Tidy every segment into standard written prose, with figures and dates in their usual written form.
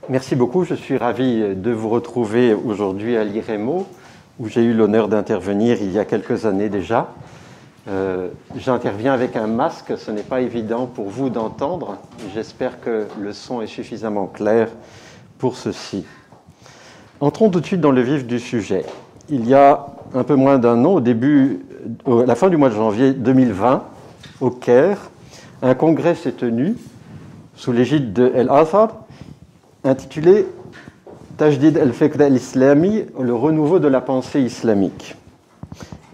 Merci beaucoup, je suis ravi de vous retrouver aujourd'hui à l'IREMO, où j'ai eu l'honneur d'intervenir il y a quelques années déjà. J'interviens avec un masque, ce n'est pas évident pour vous d'entendre. J'espère que le son est suffisamment clair pour ceci. Entrons tout de suite dans le vif du sujet. Il y a un peu moins d'un an, à la fin du mois de janvier 2020, au Caire, un congrès s'est tenu sous l'égide de El-Azhar, intitulé Tajdid al-Fiqh al-Islami, le renouveau de la pensée islamique.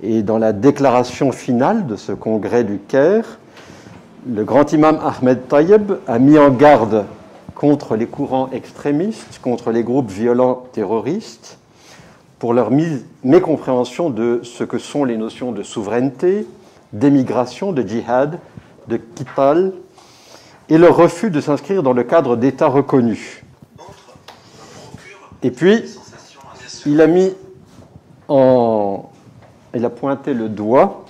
Et dans la déclaration finale de ce congrès du Caire, le grand imam Ahmed Tayyib a mis en garde contre les courants extrémistes, contre les groupes violents terroristes, pour leur mécompréhension de ce que sont les notions de souveraineté, d'émigration, de djihad, de qital, et leur refus de s'inscrire dans le cadre d'États reconnus. Et puis, il a pointé le doigt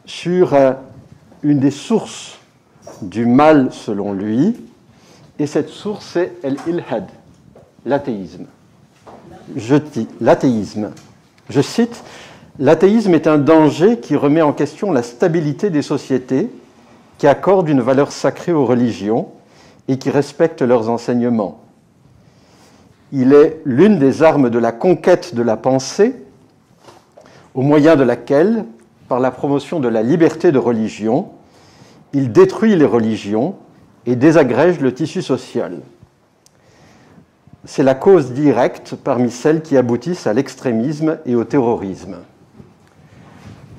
sur une des sources du mal, selon lui, et cette source, c'est l'ilhad, l'athéisme. L'athéisme. Je cite, « L'athéisme est un danger qui remet en question la stabilité des sociétés, qui accorde une valeur sacrée aux religions et qui respecte leurs enseignements. Il est l'une des armes de la conquête de la pensée, au moyen de laquelle, par la promotion de la liberté de religion, il détruit les religions et désagrège le tissu social. C'est la cause directe parmi celles qui aboutissent à l'extrémisme et au terrorisme. »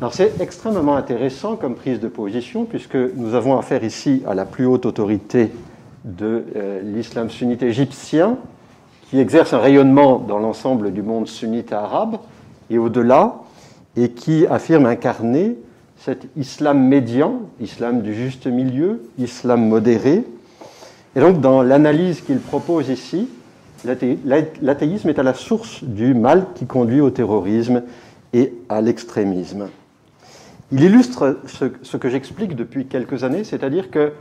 Alors c'est extrêmement intéressant comme prise de position, puisque nous avons affaire ici à la plus haute autorité de l'islam sunnite égyptien, qui exerce un rayonnement dans l'ensemble du monde sunnite arabe et au-delà, et qui affirme incarner cet islam médian, islam du juste milieu, islam modéré. Et donc, dans l'analyse qu'il propose ici, l'athéisme est à la source du mal qui conduit au terrorisme et à l'extrémisme. Il illustre ce que j'explique depuis quelques années, c'est-à-dire que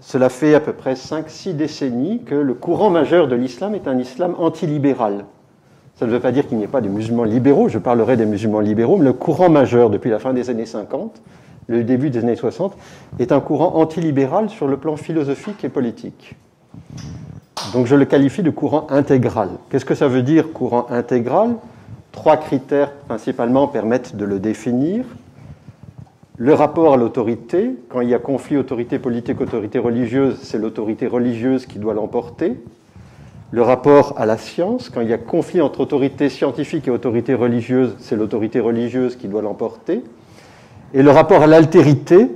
cela fait à peu près 5-6 décennies que le courant majeur de l'islam est un islam antilibéral. Ça ne veut pas dire qu'il n'y ait pas de musulmans libéraux, je parlerai des musulmans libéraux, mais le courant majeur depuis la fin des années 50, le début des années 60, est un courant antilibéral sur le plan philosophique et politique. Donc je le qualifie de courant intégral. Qu'est-ce que ça veut dire, courant intégral ? 3 critères principalement permettent de le définir. Le rapport à l'autorité, quand il y a conflit autorité politique, autorité religieuse, c'est l'autorité religieuse qui doit l'emporter. Le rapport à la science, quand il y a conflit entre autorité scientifique et autorité religieuse, c'est l'autorité religieuse qui doit l'emporter. Et le rapport à l'altérité,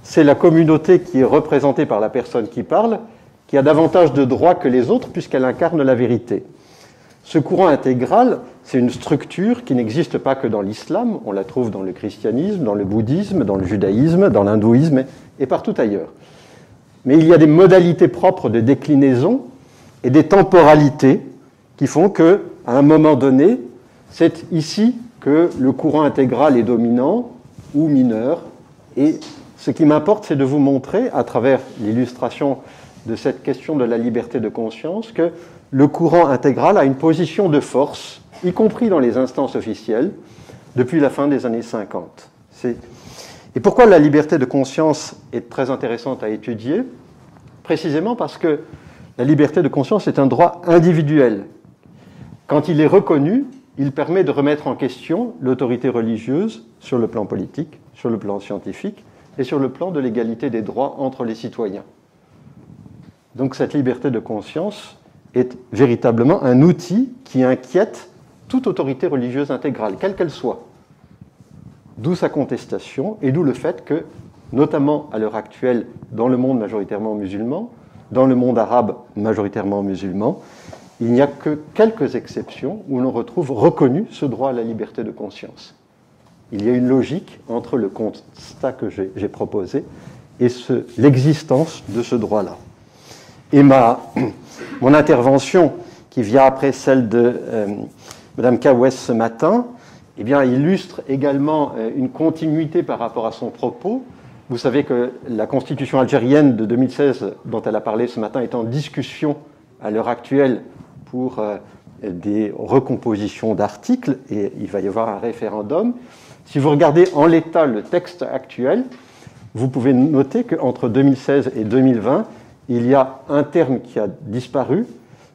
c'est la communauté qui est représentée par la personne qui parle, qui a davantage de droits que les autres puisqu'elle incarne la vérité. Ce courant intégral, c'est une structure qui n'existe pas que dans l'islam, on la trouve dans le christianisme, dans le bouddhisme, dans le judaïsme, dans l'hindouisme et partout ailleurs. Mais il y a des modalités propres de déclinaison et des temporalités qui font qu'à un moment donné, c'est ici que le courant intégral est dominant ou mineur. Et ce qui m'importe, c'est de vous montrer, à travers l'illustration de cette question de la liberté de conscience, que le courant intégral a une position de force, y compris dans les instances officielles, depuis la fin des années 50. Et pourquoi la liberté de conscience est très intéressante à étudier ? Précisément parce que la liberté de conscience est un droit individuel. Quand il est reconnu, il permet de remettre en question l'autorité religieuse sur le plan politique, sur le plan scientifique et sur le plan de l'égalité des droits entre les citoyens. Donc cette liberté de conscience est véritablement un outil qui inquiète toute autorité religieuse intégrale, quelle qu'elle soit. D'où sa contestation et d'où le fait que, notamment à l'heure actuelle, dans le monde majoritairement musulman, dans le monde arabe majoritairement musulman, il n'y a que quelques exceptions où l'on retrouve reconnu ce droit à la liberté de conscience. Il y a une logique entre le constat que j'ai proposé et l'existence de ce droit-là. Et mon intervention, qui vient après celle de Mme Kawes ce matin, eh bien, illustre également une continuité par rapport à son propos. Vous savez que la constitution algérienne de 2016, dont elle a parlé ce matin, est en discussion à l'heure actuelle pour des recompositions d'articles, et il va y avoir un référendum. Si vous regardez en l'état le texte actuel, vous pouvez noter qu'entre 2016 et 2020, il y a un terme qui a disparu,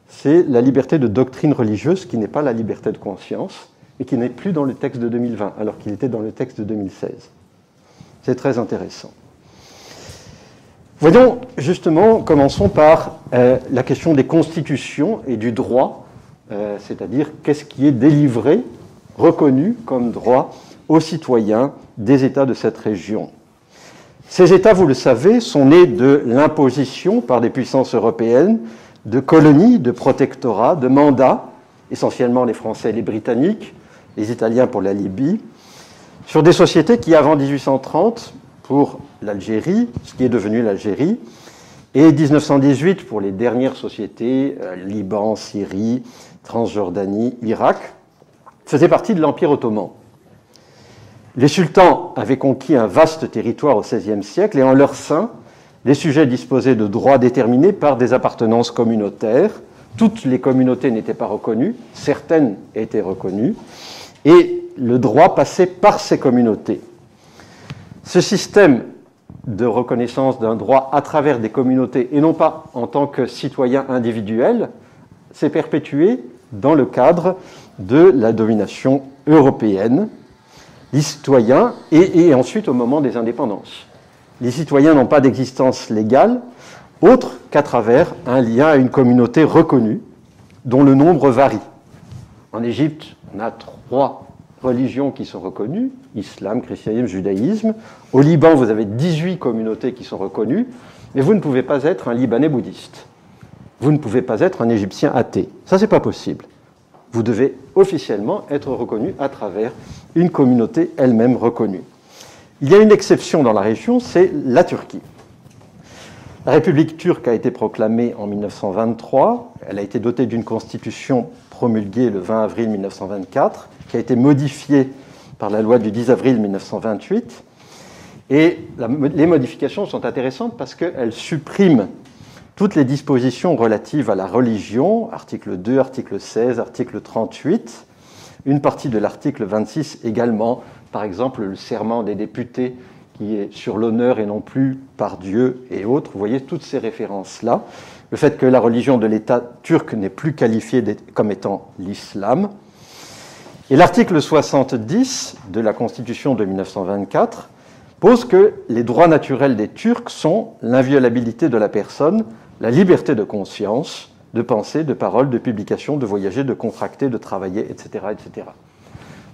c'est la liberté de doctrine religieuse, qui n'est pas la liberté de conscience, et qui n'est plus dans le texte de 2020, alors qu'il était dans le texte de 2016. C'est très intéressant. Voyons justement, commençons par la question des constitutions et du droit, c'est-à-dire qu'est-ce qui est délivré, reconnu comme droit aux citoyens des États de cette région. Ces États, vous le savez, sont nés de l'imposition par des puissances européennes de colonies, de protectorats, de mandats, essentiellement les Français et les Britanniques, les Italiens pour la Libye, sur des sociétés qui, avant 1830, pour l'Algérie, ce qui est devenu l'Algérie, et 1918 pour les dernières sociétés, Liban, Syrie, Transjordanie, Irak, faisaient partie de l'Empire ottoman. Les sultans avaient conquis un vaste territoire au XVIe siècle et en leur sein, les sujets disposaient de droits déterminés par des appartenances communautaires. Toutes les communautés n'étaient pas reconnues, certaines étaient reconnues, et le droit passait par ces communautés. Ce système de reconnaissance d'un droit à travers des communautés, et non pas en tant que citoyen individuel, s'est perpétué dans le cadre de la domination européenne. Les citoyens, et ensuite au moment des indépendances. Les citoyens n'ont pas d'existence légale, autre qu'à travers un lien à une communauté reconnue, dont le nombre varie. En Égypte, on a 3 religions qui sont reconnues, islam, christianisme, judaïsme. Au Liban, vous avez 18 communautés qui sont reconnues, mais vous ne pouvez pas être un Libanais bouddhiste. Vous ne pouvez pas être un Égyptien athée. Ça, c'est pas possible. Vous devez officiellement être reconnu à travers une communauté elle-même reconnue. Il y a une exception dans la région, c'est la Turquie. La République turque a été proclamée en 1923. Elle a été dotée d'une constitution promulguée le 20 avril 1924, qui a été modifiée par la loi du 10 avril 1928. Et les modifications sont intéressantes parce qu'elles suppriment toutes les dispositions relatives à la religion, article 2, article 16, article 38, une partie de l'article 26 également, par exemple le serment des députés qui est sur l'honneur et non plus par Dieu et autres. Vous voyez toutes ces références-là. Le fait que la religion de l'État turc n'est plus qualifiée comme étant l'islam. Et l'article 70 de la Constitution de 1924 pose que les droits naturels des Turcs sont l'inviolabilité de la personne, la liberté de conscience, de penser, de parole, de publication, de voyager, de contracter, de travailler, etc. etc.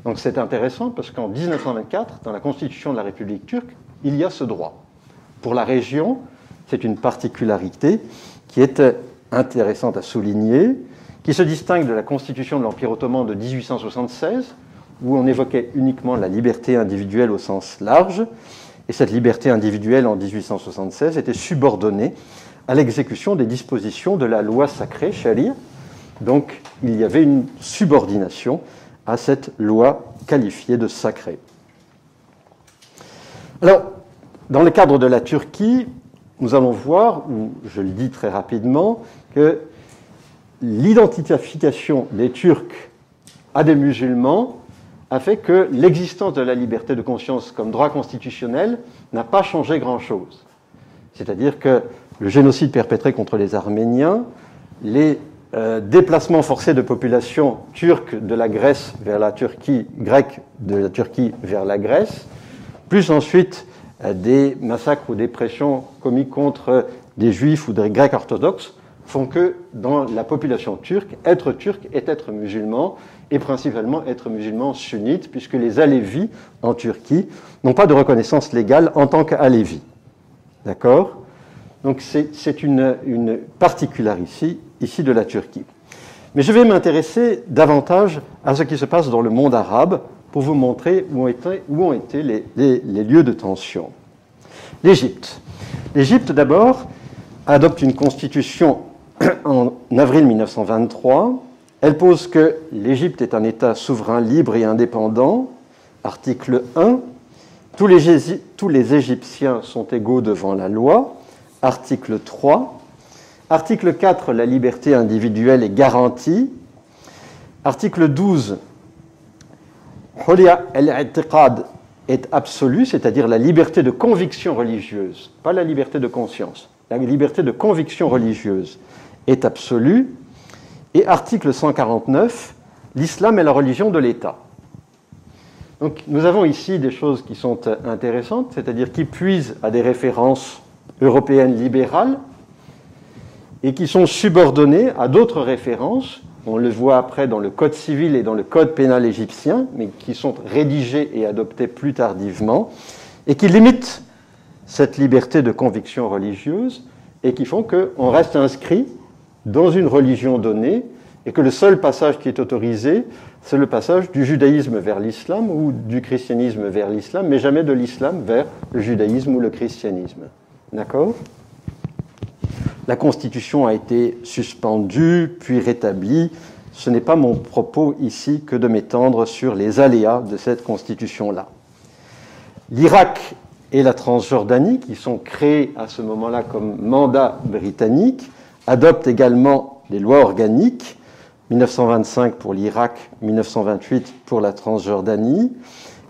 Donc c'est intéressant parce qu'en 1924, dans la Constitution de la République turque, il y a ce droit. Pour la région, c'est une particularité qui est intéressante à souligner, qui se distingue de la Constitution de l'Empire ottoman de 1876, où on évoquait uniquement la liberté individuelle au sens large, et cette liberté individuelle en 1876 était subordonnée à l'exécution des dispositions de la loi sacrée, Sharia. Donc il y avait une subordination à cette loi qualifiée de sacrée. Alors, dans le cadre de la Turquie, nous allons voir, ou je le dis très rapidement, que l'identification des Turcs à des musulmans a fait que l'existence de la liberté de conscience comme droit constitutionnel n'a pas changé grand-chose. C'est-à-dire que le génocide perpétré contre les Arméniens, les déplacements forcés de populations turques de la Grèce vers la Turquie, grecques de la Turquie vers la Grèce, plus ensuite des massacres ou des pressions commis contre des juifs ou des grecs orthodoxes, font que dans la population turque est être musulman, et principalement être musulman sunnite, puisque les Alévis en Turquie n'ont pas de reconnaissance légale en tant qu'Alévis. D'accord ? Donc c'est une particularité ici de la Turquie. Mais je vais m'intéresser davantage à ce qui se passe dans le monde arabe pour vous montrer où ont été les lieux de tension. L'Égypte. L'Égypte, d'abord, adopte une constitution en avril 1923. Elle pose que l'Égypte est un État souverain, libre et indépendant. Article 1. Tous les Égyptiens sont égaux devant la loi. Article 3. Article 4, la liberté individuelle est garantie. Article 12, Huria al-i'tiqad est absolue, c'est-à-dire la liberté de conviction religieuse, pas la liberté de conscience. La liberté de conviction religieuse est absolue. Et article 149, l'islam est la religion de l'État. Donc nous avons ici des choses qui sont intéressantes, c'est-à-dire qui puisent à des références européennes libérales et qui sont subordonnées à d'autres références, on le voit après dans le Code civil et dans le Code pénal égyptien, mais qui sont rédigées et adoptées plus tardivement, et qui limitent cette liberté de conviction religieuse et qui font qu'on reste inscrit dans une religion donnée et que le seul passage qui est autorisé, c'est le passage du judaïsme vers l'islam ou du christianisme vers l'islam, mais jamais de l'islam vers le judaïsme ou le christianisme. D'accord ? La Constitution a été suspendue, puis rétablie. Ce n'est pas mon propos ici que de m'étendre sur les aléas de cette Constitution-là. L'Irak et la Transjordanie, qui sont créés à ce moment-là comme mandat britannique, adoptent également des lois organiques, 1925 pour l'Irak, 1928 pour la Transjordanie.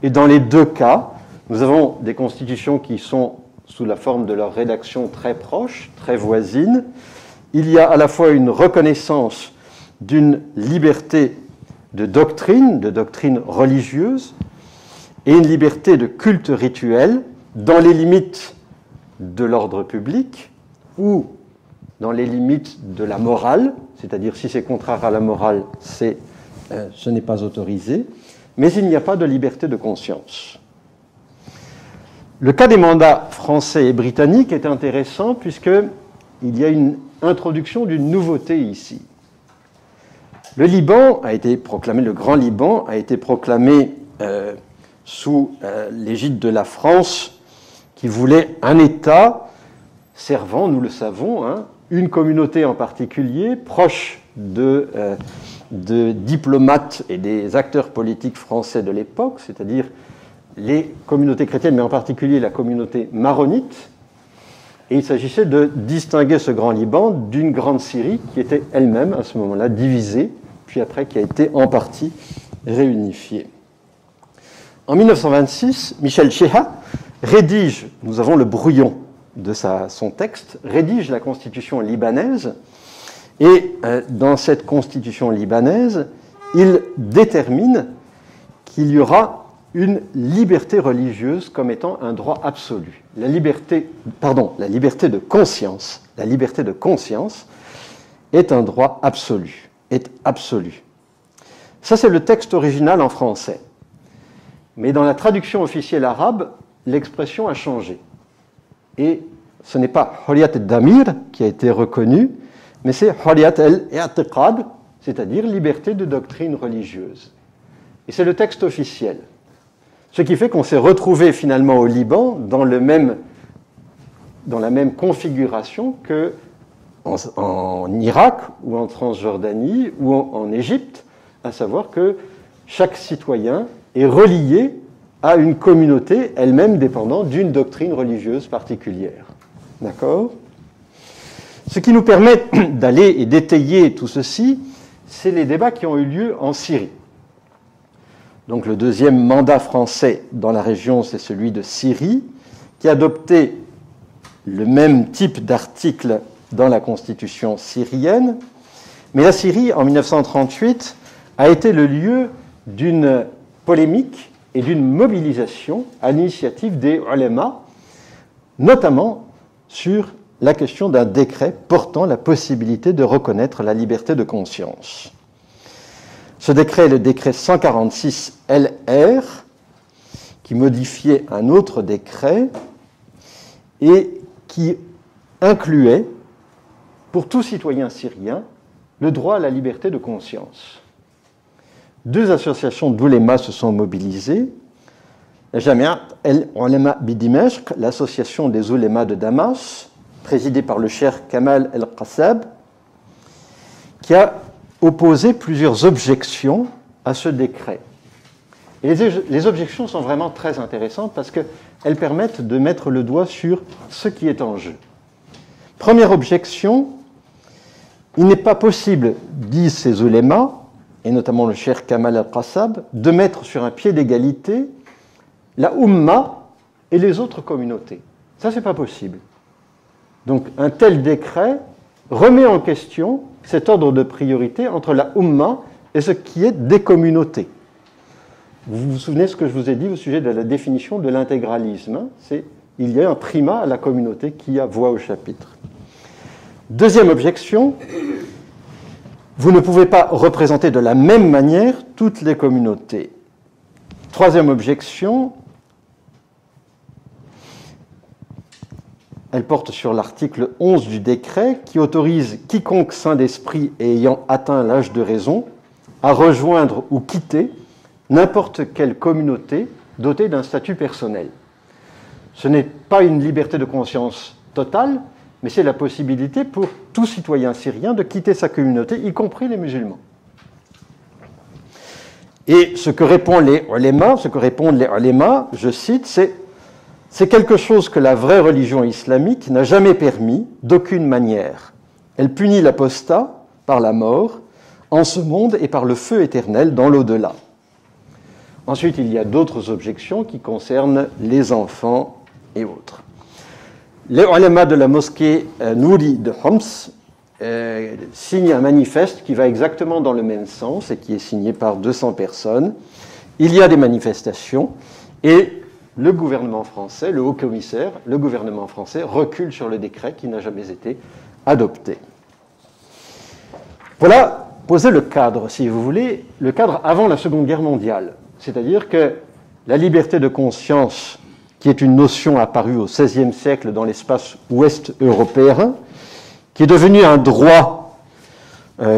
Et dans les deux cas, nous avons des constitutions qui sont sous la forme de leur rédaction très proche, très voisine. Il y a à la fois une reconnaissance d'une liberté de doctrine religieuse, et une liberté de culte rituel dans les limites de l'ordre public ou dans les limites de la morale, c'est-à-dire si c'est contraire à la morale, ce n'est pas autorisé, mais il n'y a pas de liberté de conscience. Le cas des mandats français et britanniques est intéressant puisqu'il y a une introduction d'une nouveauté ici. Le Liban a été proclamé, le Grand Liban a été proclamé sous l'égide de la France qui voulait un État servant, nous le savons, une communauté en particulier, proche de diplomates et des acteurs politiques français de l'époque, c'est-à-dire les communautés chrétiennes, mais en particulier la communauté maronite. Et il s'agissait de distinguer ce Grand Liban d'une Grande Syrie qui était elle-même, à ce moment-là, divisée, puis après qui a été en partie réunifiée. En 1926, Michel Cheha rédige, nous avons le brouillon de son texte, rédige la constitution libanaise, et dans cette constitution libanaise, il détermine qu'il y aura une liberté religieuse comme étant un droit absolu. La liberté de conscience. La liberté de conscience est un droit absolu. Ça, c'est le texte original en français. Mais dans la traduction officielle arabe, l'expression a changé. Et ce n'est pas Hurriyat al-Damir qui a été reconnu, mais c'est Hurriyat al-I'tiqad, c'est-à-dire liberté de doctrine religieuse. Et c'est le texte officiel. Ce qui fait qu'on s'est retrouvé finalement au Liban dans la même configuration qu'en Irak ou en Transjordanie ou en Égypte, à savoir que chaque citoyen est relié à une communauté elle-même dépendant d'une doctrine religieuse particulière. D'accord ? Ce qui nous permet d'aller et d'étayer tout ceci, c'est les débats qui ont eu lieu en Syrie. Donc le deuxième mandat français dans la région, c'est celui de Syrie, qui a adopté le même type d'article dans la constitution syrienne. Mais la Syrie, en 1938, a été le lieu d'une polémique et d'une mobilisation à l'initiative des ulémas, notamment sur la question d'un décret portant la possibilité de reconnaître la liberté de conscience. Ce décret est le décret 146 LR, qui modifiait un autre décret et qui incluait, pour tout citoyen syrien, le droit à la liberté de conscience. Deux associations d'oulémas se sont mobilisées. La Jamiat el-Ulema Bidimeshq, l'association des oulémas de Damas, présidée par le cheikh Kamal el-Qassab, qui a opposé plusieurs objections à ce décret. Et les objections sont vraiment très intéressantes parce qu'elles permettent de mettre le doigt sur ce qui est en jeu. Première objection, Il n'est pas possible, disent ces ulémas, et notamment le cheikh Kamal al-Qassab, de mettre sur un pied d'égalité la Ummah et les autres communautés. Ça, c'est pas possible. Donc, un tel décret remet en question cet ordre de priorité entre la Ummah et ce qui est des communautés. Vous vous souvenez ce que je vous ai dit au sujet de la définition de l'intégralisme, hein? C'est il y a un primat à la communauté qui a voix au chapitre. Deuxième objection, vous ne pouvez pas représenter de la même manière toutes les communautés. Troisième objection, elle porte sur l'article 11 du décret qui autorise quiconque saint d'esprit et ayant atteint l'âge de raison à rejoindre ou quitter n'importe quelle communauté dotée d'un statut personnel. Ce n'est pas une liberté de conscience totale, mais c'est la possibilité pour tout citoyen syrien de quitter sa communauté, y compris les musulmans. Et ce que répondent les ulémas, je cite, c'est quelque chose que la vraie religion islamique n'a jamais permis d'aucune manière. Elle punit l'apostat par la mort, en ce monde et par le feu éternel dans l'au-delà. Ensuite, il y a d'autres objections qui concernent les enfants et autres. Les ulémas de la mosquée Nouri de Homs signent un manifeste qui va exactement dans le même sens et qui est signé par 200 personnes. Il y a des manifestations et le gouvernement français, le haut-commissaire, le gouvernement français recule sur le décret qui n'a jamais été adopté. Voilà poser le cadre, si vous voulez, le cadre avant la Seconde Guerre mondiale. C'est-à-dire que la liberté de conscience, qui est une notion apparue au XVIe siècle dans l'espace ouest européen, qui est devenue un droit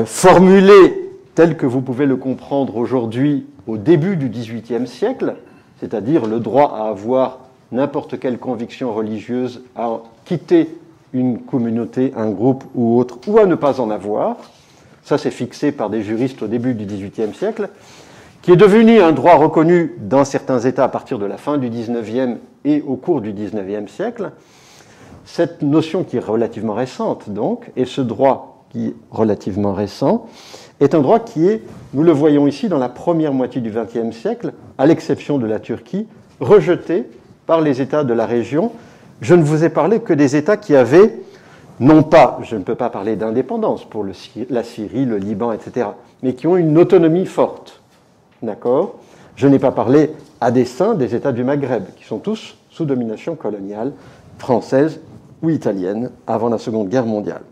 formulé tel que vous pouvez le comprendre aujourd'hui au début du XVIIIe siècle, c'est-à-dire le droit à avoir n'importe quelle conviction religieuse, à quitter une communauté, un groupe ou autre, ou à ne pas en avoir. Ça, c'est fixé par des juristes au début du XVIIIe siècle, qui est devenu un droit reconnu dans certains États à partir de la fin du XIXe et au cours du XIXe siècle. Cette notion qui est relativement récente, donc, et ce droit qui est relativement récent, est un droit qui est, nous le voyons ici, dans la première moitié du XXe siècle, à l'exception de la Turquie, rejeté par les États de la région. Je ne vous ai parlé que des États qui avaient, non pas, je ne peux pas parler d'indépendance pour la Syrie, le Liban, etc., mais qui ont une autonomie forte. D'accord ? Je n'ai pas parlé à dessein des États du Maghreb, qui sont tous sous domination coloniale française ou italienne avant la Seconde Guerre mondiale.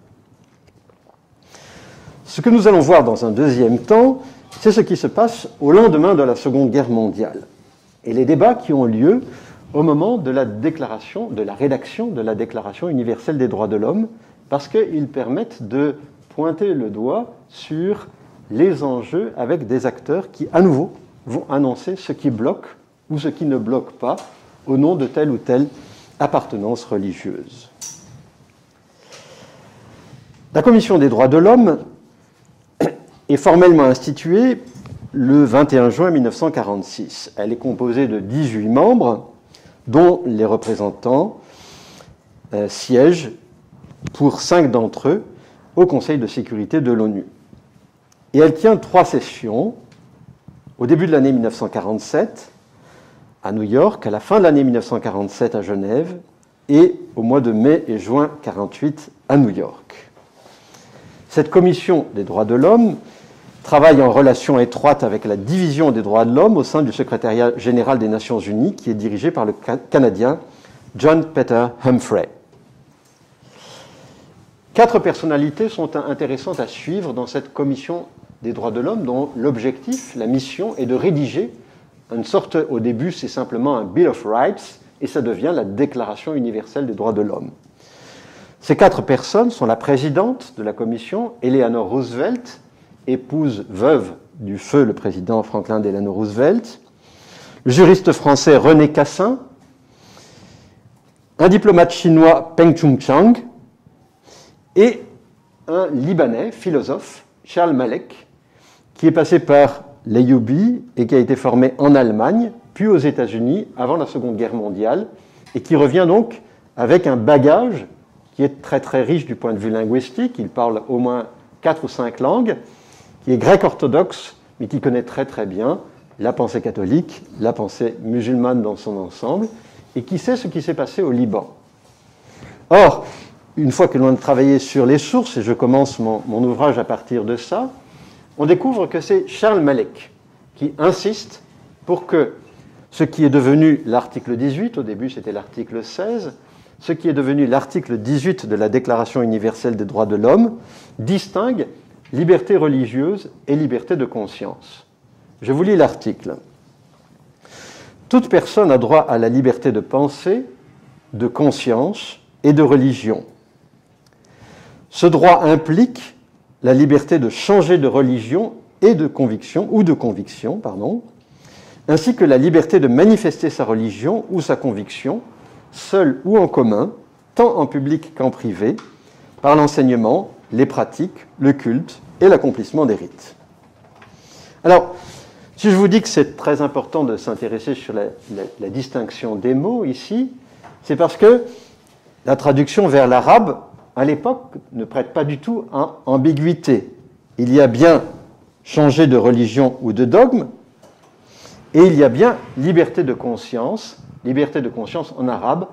Ce que nous allons voir dans un deuxième temps, c'est ce qui se passe au lendemain de la Seconde Guerre mondiale et les débats qui ont lieu au moment de la rédaction de la Déclaration universelle des droits de l'homme, parce qu'ils permettent de pointer le doigt sur les enjeux avec des acteurs qui, à nouveau, vont annoncer ce qui bloque ou ce qui ne bloque pas au nom de telle ou telle appartenance religieuse. La Commission des droits de l'homme est formellement instituée le 21 juin 1946. Elle est composée de 18 membres, dont les représentants siègent pour 5 d'entre eux au Conseil de sécurité de l'ONU. Et elle tient 3 sessions, au début de l'année 1947 à New York, à la fin de l'année 1947 à Genève, et au mois de mai et juin 1948 à New York. Cette commission des droits de l'homme travaille en relation étroite avec la division des droits de l'homme au sein du secrétariat général des Nations Unies, qui est dirigé par le Canadien John Peter Humphrey. 4 personnalités sont intéressantes à suivre dans cette commission des droits de l'homme, dont l'objectif, la mission, est de rédiger une sorte, au début, c'est simplement un Bill of Rights, et ça devient la Déclaration universelle des droits de l'homme. Ces 4 personnes sont la présidente de la commission, Eleanor Roosevelt, épouse veuve du feu le président Franklin Delano Roosevelt, le juriste français René Cassin, un diplomate chinois Peng Chung-chang et un Libanais philosophe, Charles Malek, qui est passé par l'Ayyubi et qui a été formé en Allemagne, puis aux États-Unis avant la Seconde Guerre mondiale, et qui revient donc avec un bagage qui est très très riche du point de vue linguistique. Il parle au moins 4 ou 5 langues, qui est grec orthodoxe, mais qui connaît très très bien la pensée catholique, la pensée musulmane dans son ensemble, et qui sait ce qui s'est passé au Liban. Or, une fois que l'on a travaillé sur les sources, et je commence mon ouvrage à partir de ça, on découvre que c'est Charles Malek qui insiste pour que ce qui est devenu l'article 18, au début c'était l'article 16, ce qui est devenu l'article 18 de la Déclaration universelle des droits de l'homme, distingue liberté religieuse et liberté de conscience. Je vous lis l'article. Toute personne a droit à la liberté de pensée, de conscience et de religion. Ce droit implique la liberté de changer de religion et de conviction, ainsi que la liberté de manifester sa religion ou sa conviction, seul ou en commun, tant en public qu'en privé, par l'enseignement, les pratiques, le culte et l'accomplissement des rites. Alors, si je vous dis que c'est très important de s'intéresser sur la distinction des mots ici, c'est parce que la traduction vers l'arabe, à l'époque, ne prête pas du tout à ambiguïté. Il y a bien changer de religion ou de dogme, et il y a bien liberté de conscience en arabe,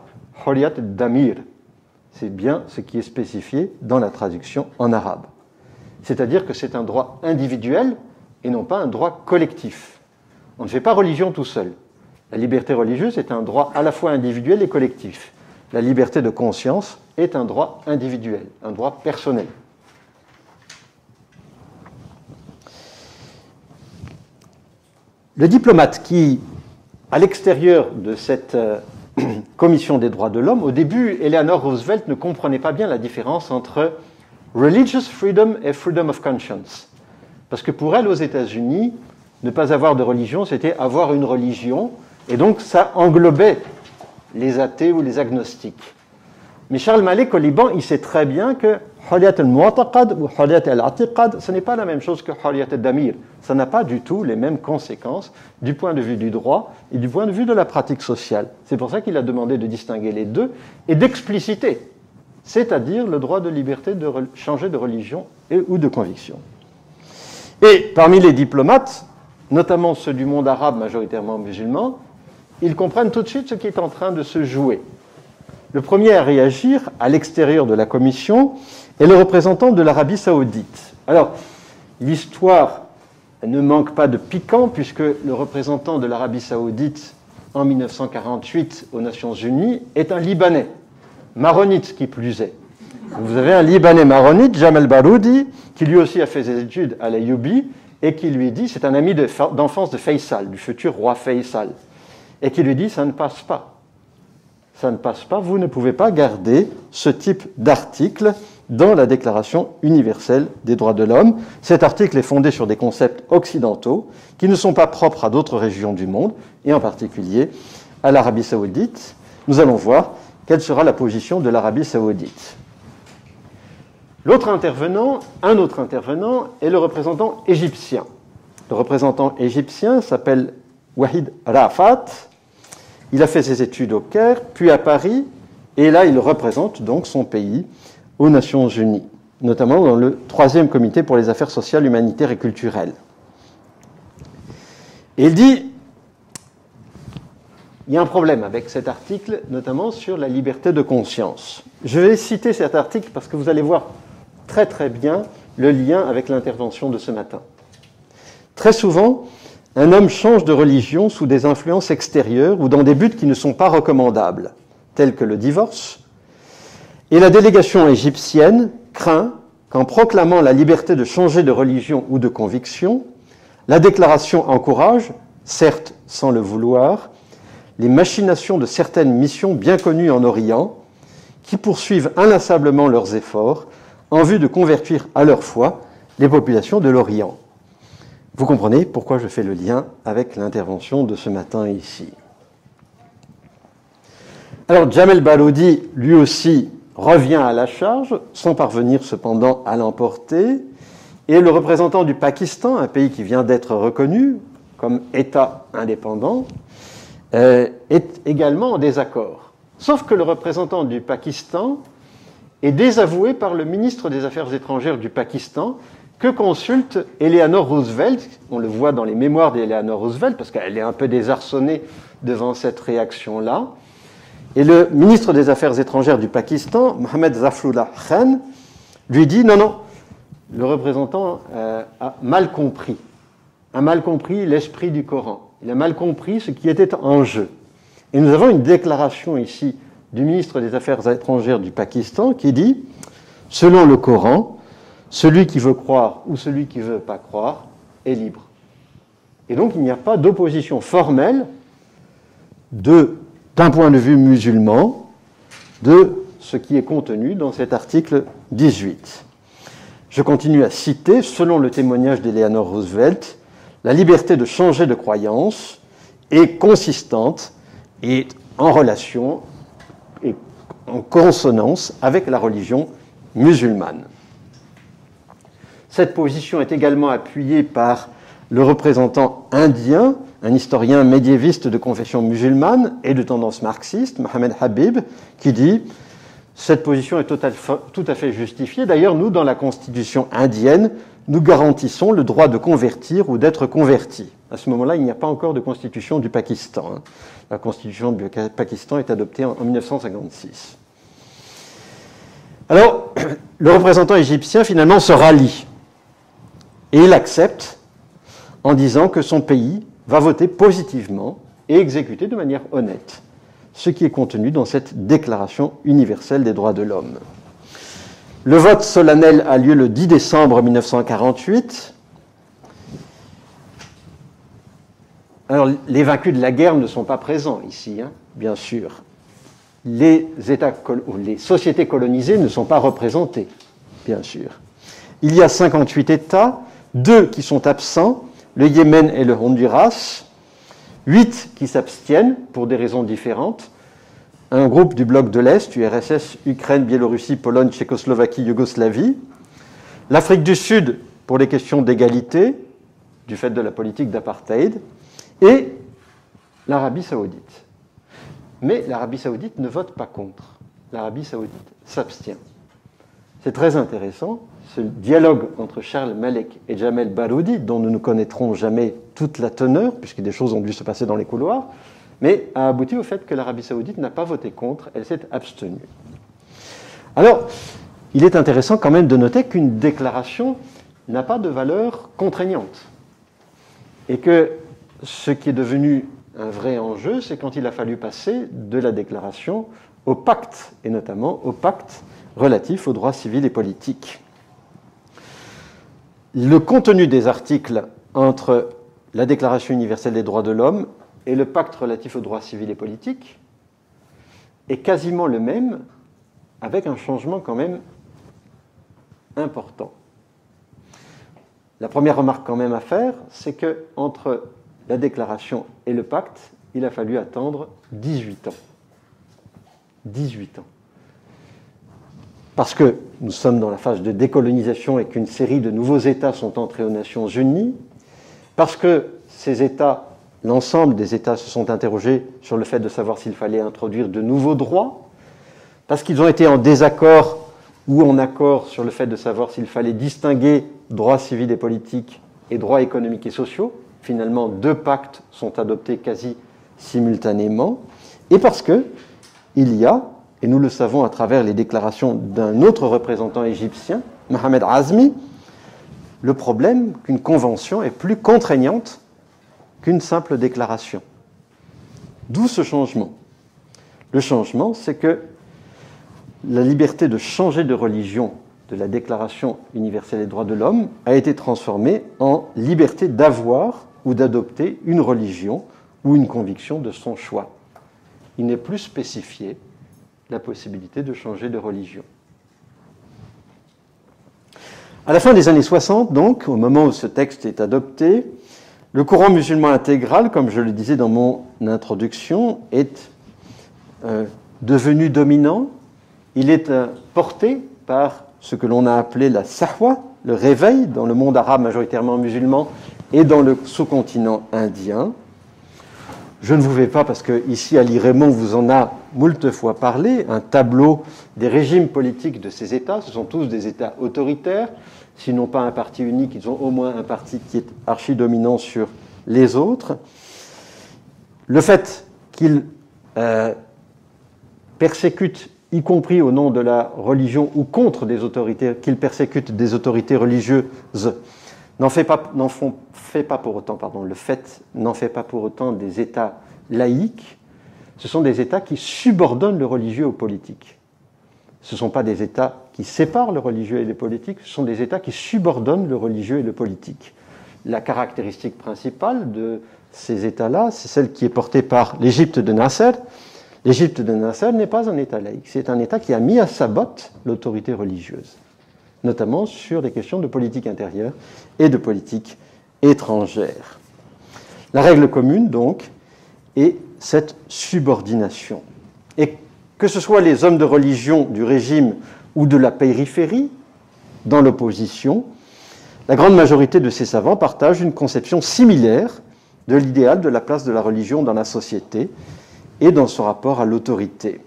hurriyat damir. C'est bien ce qui est spécifié dans la traduction en arabe. C'est-à-dire que c'est un droit individuel et non pas un droit collectif. On ne fait pas religion tout seul. La liberté religieuse est un droit à la fois individuel et collectif. La liberté de conscience est un droit individuel, un droit personnel. Le diplomate qui, à l'extérieur de cette commission des droits de l'homme, au début, Eleanor Roosevelt ne comprenait pas bien la différence entre religious freedom et freedom of conscience. Parce que pour elle, aux États-Unis, ne pas avoir de religion, c'était avoir une religion, et donc ça englobait les athées ou les agnostiques. Mais Charles Malek au Liban, il sait très bien que hurriyat al-mu'taqad ou hurriyat al-i'tiqad, ce n'est pas la même chose que hurriyat al-damir. Ça n'a pas du tout les mêmes conséquences du point de vue du droit et du point de vue de la pratique sociale. C'est pour ça qu'il a demandé de distinguer les deux et d'expliciter, c'est-à-dire le droit de liberté de changer de religion ou de conviction. Et parmi les diplomates, notamment ceux du monde arabe majoritairement musulman, ils comprennent tout de suite ce qui est en train de se jouer. Le premier à réagir, à l'extérieur de la commission, est le représentant de l'Arabie saoudite. Alors, l'histoire ne manque pas de piquant, puisque le représentant de l'Arabie saoudite, en 1948 aux Nations Unies, est un Libanais, maronite qui plus est. Vous avez un Libanais maronite, Jamal Baroudi, qui lui aussi a fait ses études à l'Ayyubi, et qui lui dit, c'est un ami d'enfance de Faisal, du futur roi Faisal, et qui lui dit, ça ne passe pas. Ça ne passe pas, vous ne pouvez pas garder ce type d'article dans la Déclaration universelle des droits de l'homme. Cet article est fondé sur des concepts occidentaux qui ne sont pas propres à d'autres régions du monde, et en particulier à l'Arabie saoudite. Nous allons voir quelle sera la position de l'Arabie saoudite. Un autre intervenant est le représentant égyptien. Le représentant égyptien s'appelle Wahid Rafat. Il a fait ses études au Caire, puis à Paris, et là il représente donc son pays aux Nations Unies, notamment dans le 3e comité pour les affaires sociales, humanitaires et culturelles. Et il dit, il y a un problème avec cet article, notamment sur la liberté de conscience. Je vais citer cet article parce que vous allez voir très très bien le lien avec l'intervention de ce matin. Très souvent, un homme change de religion sous des influences extérieures ou dans des buts qui ne sont pas recommandables, tels que le divorce, et la délégation égyptienne craint qu'en proclamant la liberté de changer de religion ou de conviction, la déclaration encourage, certes sans le vouloir, les machinations de certaines missions bien connues en Orient, qui poursuivent inlassablement leurs efforts en vue de convertir à leur foi les populations de l'Orient. Vous comprenez pourquoi je fais le lien avec l'intervention de ce matin ici. Alors, Jamal Baroudi, lui aussi, revient à la charge, sans parvenir cependant à l'emporter, et le représentant du Pakistan, un pays qui vient d'être reconnu comme État indépendant, est également en désaccord. Sauf que le représentant du Pakistan est désavoué par le ministre des Affaires étrangères du Pakistan, que consulte Eleanor Roosevelt. On le voit dans les mémoires d'Eleanor Roosevelt, parce qu'elle est un peu désarçonnée devant cette réaction-là. Et le ministre des Affaires étrangères du Pakistan, Mohammad Zafrullah Khan, lui dit « Non, non, le représentant a mal compris l'esprit du Coran. Il a mal compris ce qui était en jeu. » Et nous avons une déclaration ici du ministre des Affaires étrangères du Pakistan qui dit « Selon le Coran, celui qui veut croire ou celui qui ne veut pas croire est libre. » Et donc il n'y a pas d'opposition formelle d'un point de vue musulman de ce qui est contenu dans cet article 18. Je continue à citer, selon le témoignage d'Eleanor Roosevelt, la liberté de changer de croyance est consistante et en relation et en consonance avec la religion musulmane. Cette position est également appuyée par le représentant indien, un historien médiéviste de confession musulmane et de tendance marxiste, Mohamed Habib, qui dit « Cette position est tout à fait justifiée. D'ailleurs, nous, dans la constitution indienne, nous garantissons le droit de convertir ou d'être converti. » À ce moment-là, il n'y a pas encore de constitution du Pakistan. La constitution du Pakistan est adoptée en 1956. Alors, le représentant égyptien, finalement, se rallie. Et il accepte en disant que son pays va voter positivement et exécuter de manière honnête ce qui est contenu dans cette Déclaration universelle des droits de l'homme. Le vote solennel a lieu le 10 décembre 1948. Alors, les vaincus de la guerre ne sont pas présents ici, bien sûr. Les sociétés colonisées ne sont pas représentées, bien sûr. Il y a 58 États, 2 qui sont absents, le Yémen et le Honduras, 8 qui s'abstiennent pour des raisons différentes, un groupe du bloc de l'Est, URSS, Ukraine, Biélorussie, Pologne, Tchécoslovaquie, Yougoslavie, l'Afrique du Sud pour les questions d'égalité, du fait de la politique d'apartheid, et l'Arabie saoudite. Mais l'Arabie saoudite ne vote pas contre. L'Arabie saoudite s'abstient. C'est très intéressant, ce dialogue entre Charles Malek et Jamel Baroudi, dont nous ne connaîtrons jamais toute la teneur, puisque des choses ont dû se passer dans les couloirs, mais a abouti au fait que l'Arabie saoudite n'a pas voté contre, elle s'est abstenue. Alors, il est intéressant quand même de noter qu'une déclaration n'a pas de valeur contraignante. Et que ce qui est devenu un vrai enjeu, c'est quand il a fallu passer de la déclaration au pacte, et notamment au pacte relatif aux droits civils et politiques. Le contenu des articles entre la Déclaration universelle des droits de l'homme et le pacte relatif aux droits civils et politiques est quasiment le même, avec un changement quand même important. La première remarque quand même à faire, c'est que entre la déclaration et le pacte, il a fallu attendre 18 ans. 18 ans. Parce que nous sommes dans la phase de décolonisation et qu'une série de nouveaux États sont entrés aux Nations Unies, parce que ces États, l'ensemble des États se sont interrogés sur le fait de savoir s'il fallait introduire de nouveaux droits, parce qu'ils ont été en désaccord ou en accord sur le fait de savoir s'il fallait distinguer droits civils et politiques et droits économiques et sociaux. Finalement, 2 pactes sont adoptés quasi simultanément, et parce que il y a, et nous le savons à travers les déclarations d'un autre représentant égyptien, Mohamed Azmi, le problème qu'une convention est plus contraignante qu'une simple déclaration. D'où ce changement. Le changement, c'est que la liberté de changer de religion de la Déclaration universelle des droits de l'homme a été transformée en liberté d'avoir ou d'adopter une religion ou une conviction de son choix. Il n'est plus spécifié la possibilité de changer de religion. À la fin des années 60, donc, au moment où ce texte est adopté, le courant musulman intégral, comme je le disais dans mon introduction, est devenu dominant. Il est porté par ce que l'on a appelé la sahwa, le réveil, dans le monde arabe majoritairement musulman et dans le sous-continent indien. Je ne vous vais pas, parce que ici, Ali Raymond vous en a moult fois parlé, un tableau des régimes politiques de ces États. Ce sont tous des États autoritaires. S'ils n'ont pas un parti unique, ils ont au moins un parti qui est archi-dominant sur les autres. Le fait qu'ils persécutent, y compris au nom de la religion ou contre des autorités, qu'ils persécutent des autorités religieuses, le fait n'en fait pas pour autant des États laïques. Ce sont des États qui subordonnent le religieux au politique. Ce ne sont pas des États qui séparent le religieux et le politique, ce sont des États qui subordonnent le religieux et le politique. La caractéristique principale de ces États-là, c'est celle qui est portée par l'Égypte de Nasser. L'Égypte de Nasser n'est pas un État laïque, c'est un État qui a mis à sa botte l'autorité religieuse, notamment sur des questions de politique intérieure et de politique étrangère. La règle commune, donc, est cette subordination. Et que ce soit les hommes de religion du régime ou de la périphérie, dans l'opposition, la grande majorité de ces savants partagent une conception similaire de l'idéal de la place de la religion dans la société et dans son rapport à l'autorité.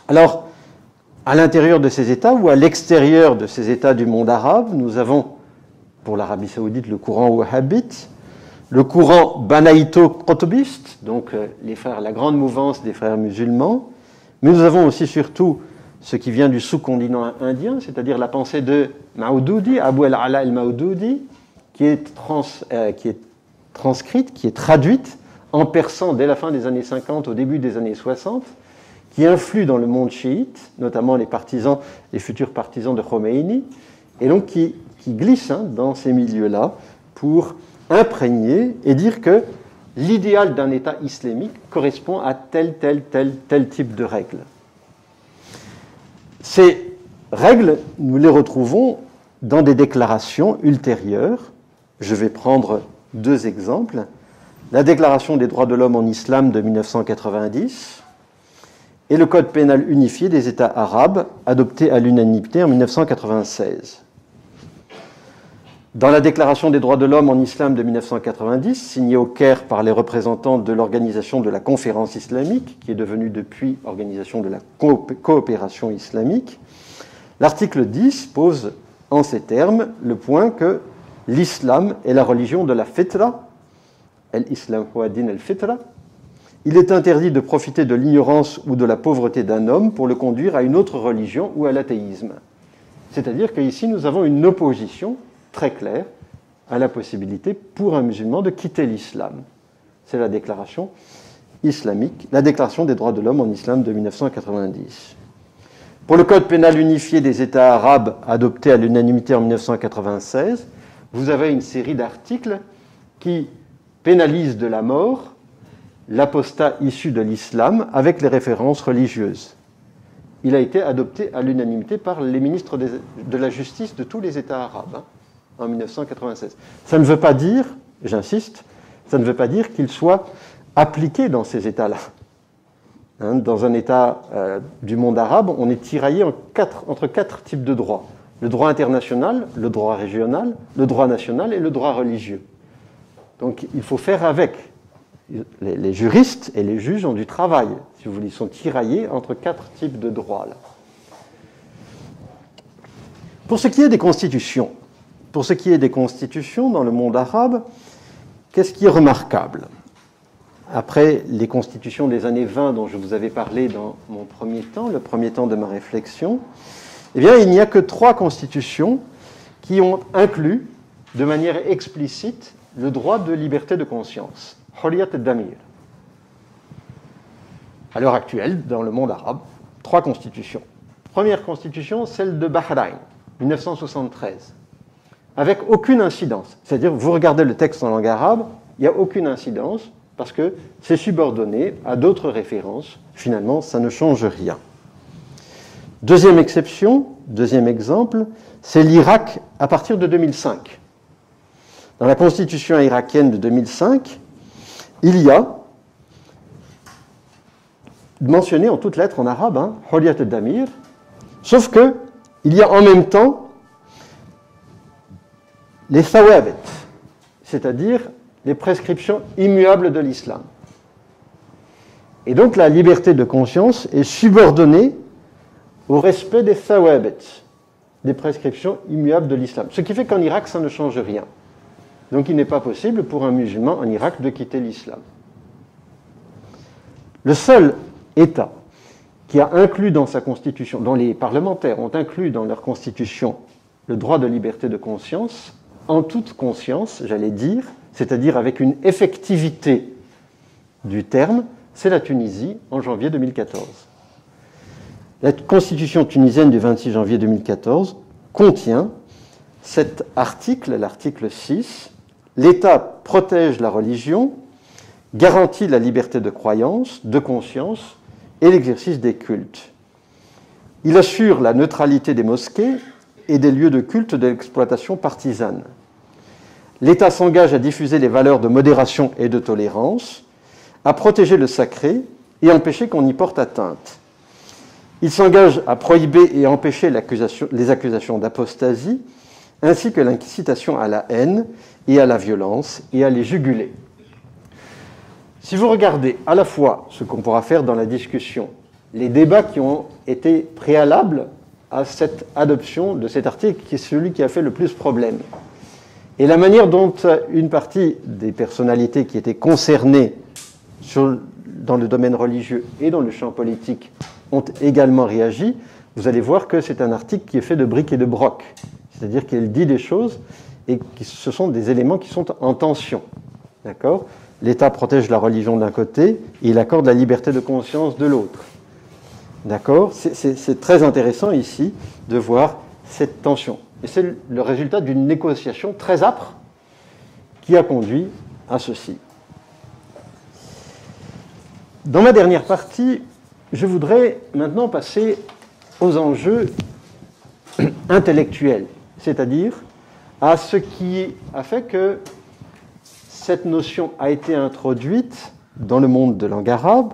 Alors, à l'intérieur de ces États ou à l'extérieur de ces États du monde arabe, nous avons, pour l'Arabie saoudite, le courant wahhabite, le courant banaïto-qutbiste, donc les frères, la grande mouvance des frères musulmans, mais nous avons aussi surtout ce qui vient du sous-continent indien, c'est-à-dire la pensée de Maududi, Abu al-Ala al-Maududi, qui est transcrite, qui est traduite en persan dès la fin des années 50, au début des années 60, qui influe dans le monde chiite, notamment les futurs partisans de Khomeini, et donc qui glisse dans ces milieux-là pour imprégner et dire que l'idéal d'un État islamique correspond à tel type de règles. Ces règles, nous les retrouvons dans des déclarations ultérieures. Je vais prendre deux exemples. La Déclaration des droits de l'homme en islam de 1990 et le Code pénal unifié des États arabes, adopté à l'unanimité en 1996. Dans la Déclaration des droits de l'homme en islam de 1990, signée au Caire par les représentants de l'Organisation de la Conférence islamique, qui est devenue depuis Organisation de la coopération islamique, l'article 10 pose en ces termes le point que l'islam est la religion de la fitra, al-islam huwa din al-fitra. Il est interdit de profiter de l'ignorance ou de la pauvreté d'un homme pour le conduire à une autre religion ou à l'athéisme. C'est-à-dire qu'ici, nous avons une opposition très claire à la possibilité pour un musulman de quitter l'islam. C'est la déclaration islamique, la Déclaration des droits de l'homme en islam de 1990. Pour le Code pénal unifié des États arabes adopté à l'unanimité en 1996, vous avez une série d'articles qui pénalisent de la mort l'apostat issu de l'islam avec les références religieuses. Il a été adopté à l'unanimité par les ministres de la justice de tous les États arabes en 1996. Ça ne veut pas dire, j'insiste, ça ne veut pas dire qu'il soit appliqué dans ces États-là. Dans un État du monde arabe, on est tiraillé entre quatre types de droits. Le droit international, le droit régional, le droit national et le droit religieux. Donc il faut faire avec. Les juristes et les juges ont du travail, si vous voulez, ils sont tiraillés entre quatre types de droits. Là. Pour ce qui est des constitutions, dans le monde arabe, qu'est-ce qui est remarquable? Après les constitutions des années 20 dont je vous avais parlé dans mon premier temps, le premier temps de ma réflexion, eh bien, il n'y a que 3 constitutions qui ont inclus de manière explicite le droit de liberté de conscience. Hurriyat al-Damir. À l'heure actuelle, dans le monde arabe, 3 constitutions. Première constitution, celle de Bahreïn, 1973, avec aucune incidence. C'est-à-dire, vous regardez le texte en langue arabe, il n'y a aucune incidence, parce que c'est subordonné à d'autres références. Finalement, ça ne change rien. Deuxième exception, deuxième exemple, c'est l'Irak à partir de 2005. Dans la constitution irakienne de 2005, il y a, mentionné en toutes lettres en arabe, Hurriyat al-Damir, sauf que il y a en même temps les thawabit, c'est-à-dire les prescriptions immuables de l'islam. Et donc la liberté de conscience est subordonnée au respect des thawabit, des prescriptions immuables de l'islam. Ce qui fait qu'en Irak, ça ne change rien. Donc il n'est pas possible pour un musulman en Irak de quitter l'islam. Le seul État qui a inclus dans sa constitution, dont les parlementaires ont inclus dans leur constitution le droit de liberté de conscience, en toute conscience, j'allais dire, c'est-à-dire avec une effectivité du terme, c'est la Tunisie en janvier 2014. La constitution tunisienne du 26 janvier 2014 contient cet article, l'article 6, l'État protège la religion, garantit la liberté de croyance, de conscience et l'exercice des cultes. Il assure la neutralité des mosquées et des lieux de culte de l'exploitation partisane. L'État s'engage à diffuser les valeurs de modération et de tolérance, à protéger le sacré et empêcher qu'on y porte atteinte. Il s'engage à prohiber et empêcher les accusations d'apostasie, ainsi que l'incitation à la haine et à la violence, et à les juguler. Si vous regardez à la fois ce qu'on pourra faire dans la discussion, les débats qui ont été préalables à cette adoption de cet article, qui est celui qui a fait le plus problème, et la manière dont une partie des personnalités qui étaient concernées dans le domaine religieux et dans le champ politique ont également réagi, vous allez voir que c'est un article qui est fait de briques et de broc. C'est-à-dire qu'il dit des choses et que ce sont des éléments qui sont en tension. D'accord ? L'État protège la religion d'un côté et il accorde la liberté de conscience de l'autre. D'accord ? C'est très intéressant ici de voir cette tension. Et c'est le résultat d'une négociation très âpre qui a conduit à ceci. Dans ma dernière partie, je voudrais maintenant passer aux enjeux intellectuels, c'est-à-dire à ce qui a fait que cette notion a été introduite dans le monde de langue arabe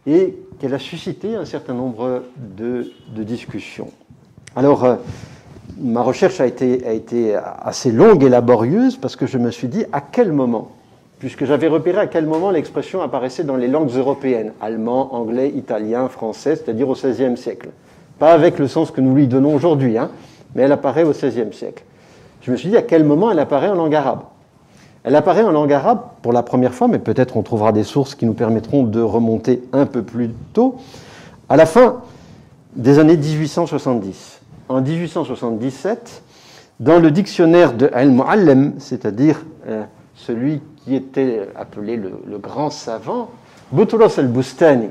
et qu'elle a suscité un certain nombre de discussions. Alors, ma recherche a été assez longue et laborieuse parce que je me suis dit à quel moment, puisque j'avais repéré à quel moment l'expression apparaissait dans les langues européennes, allemand, anglais, italien, français, c'est-à-dire au XVIe siècle. Pas avec le sens que nous lui donnons aujourd'hui, mais elle apparaît au XVIe siècle. Je me suis dit à quel moment elle apparaît en langue arabe. Elle apparaît en langue arabe pour la première fois, mais peut-être on trouvera des sources qui nous permettront de remonter un peu plus tôt, à la fin des années 1870. En 1877, dans le dictionnaire de Al-Mu'allim, c'est-à-dire celui qui était appelé le grand savant, Boutros el-Boustani.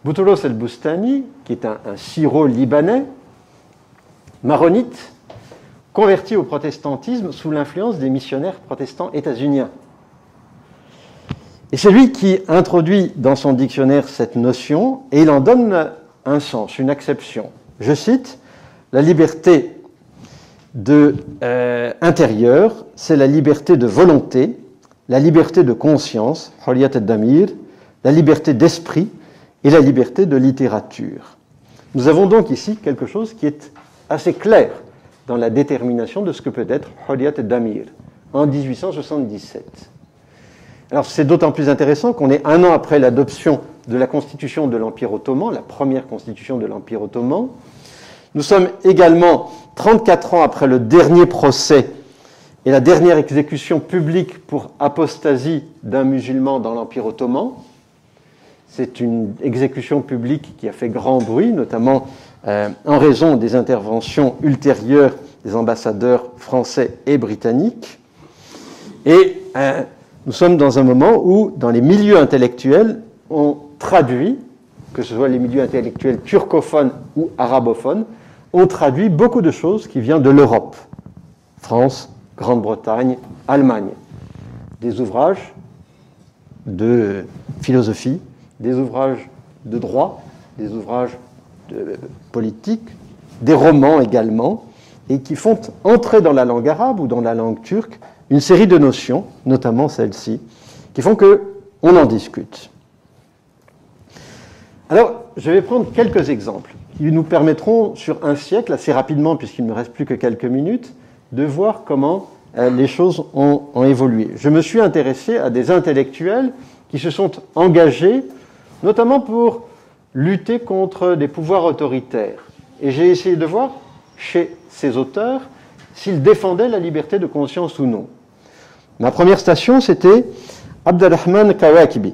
Boutros el-Boustani, qui est un syro-libanais, maronite, converti au protestantisme sous l'influence des missionnaires protestants états-uniens. Et c'est lui qui introduit dans son dictionnaire cette notion, et il en donne un sens, une acception. Je cite, « La liberté intérieure, c'est la liberté de volonté, la liberté de conscience, Hurriyat ad-Damir, la liberté d'esprit et la liberté de littérature. » Nous avons donc ici quelque chose qui est assez clair dans la détermination de ce que peut être Hurriyat ad-Damir en 1877. Alors c'est d'autant plus intéressant qu'on est un an après l'adoption de la constitution de l'Empire ottoman, la première constitution de l'Empire ottoman. Nous sommes également 34 ans après le dernier procès et la dernière exécution publique pour apostasie d'un musulman dans l'Empire ottoman. C'est une exécution publique qui a fait grand bruit, notamment en raison des interventions ultérieures des ambassadeurs français et britanniques. Et nous sommes dans un moment où, dans les milieux intellectuels, on traduit, que ce soit les milieux intellectuels turcophones ou arabophones, on traduit beaucoup de choses qui viennent de l'Europe. France, Grande-Bretagne, Allemagne. Des ouvrages de philosophie, des ouvrages de droit, des ouvrages de politique, des romans également, et qui font entrer dans la langue arabe ou dans la langue turque une série de notions, notamment celle-ci, qui font qu'on en discute. Alors, je vais prendre quelques exemples qui nous permettront, sur un siècle, assez rapidement, puisqu'il ne me reste plus que quelques minutes, de voir comment les choses ont évolué. Je me suis intéressé à des intellectuels qui se sont engagés, notamment pour lutter contre des pouvoirs autoritaires. Et j'ai essayé de voir, chez ces auteurs, s'ils défendaient la liberté de conscience ou non. Ma première station, c'était Abdelrahman Kawakibi.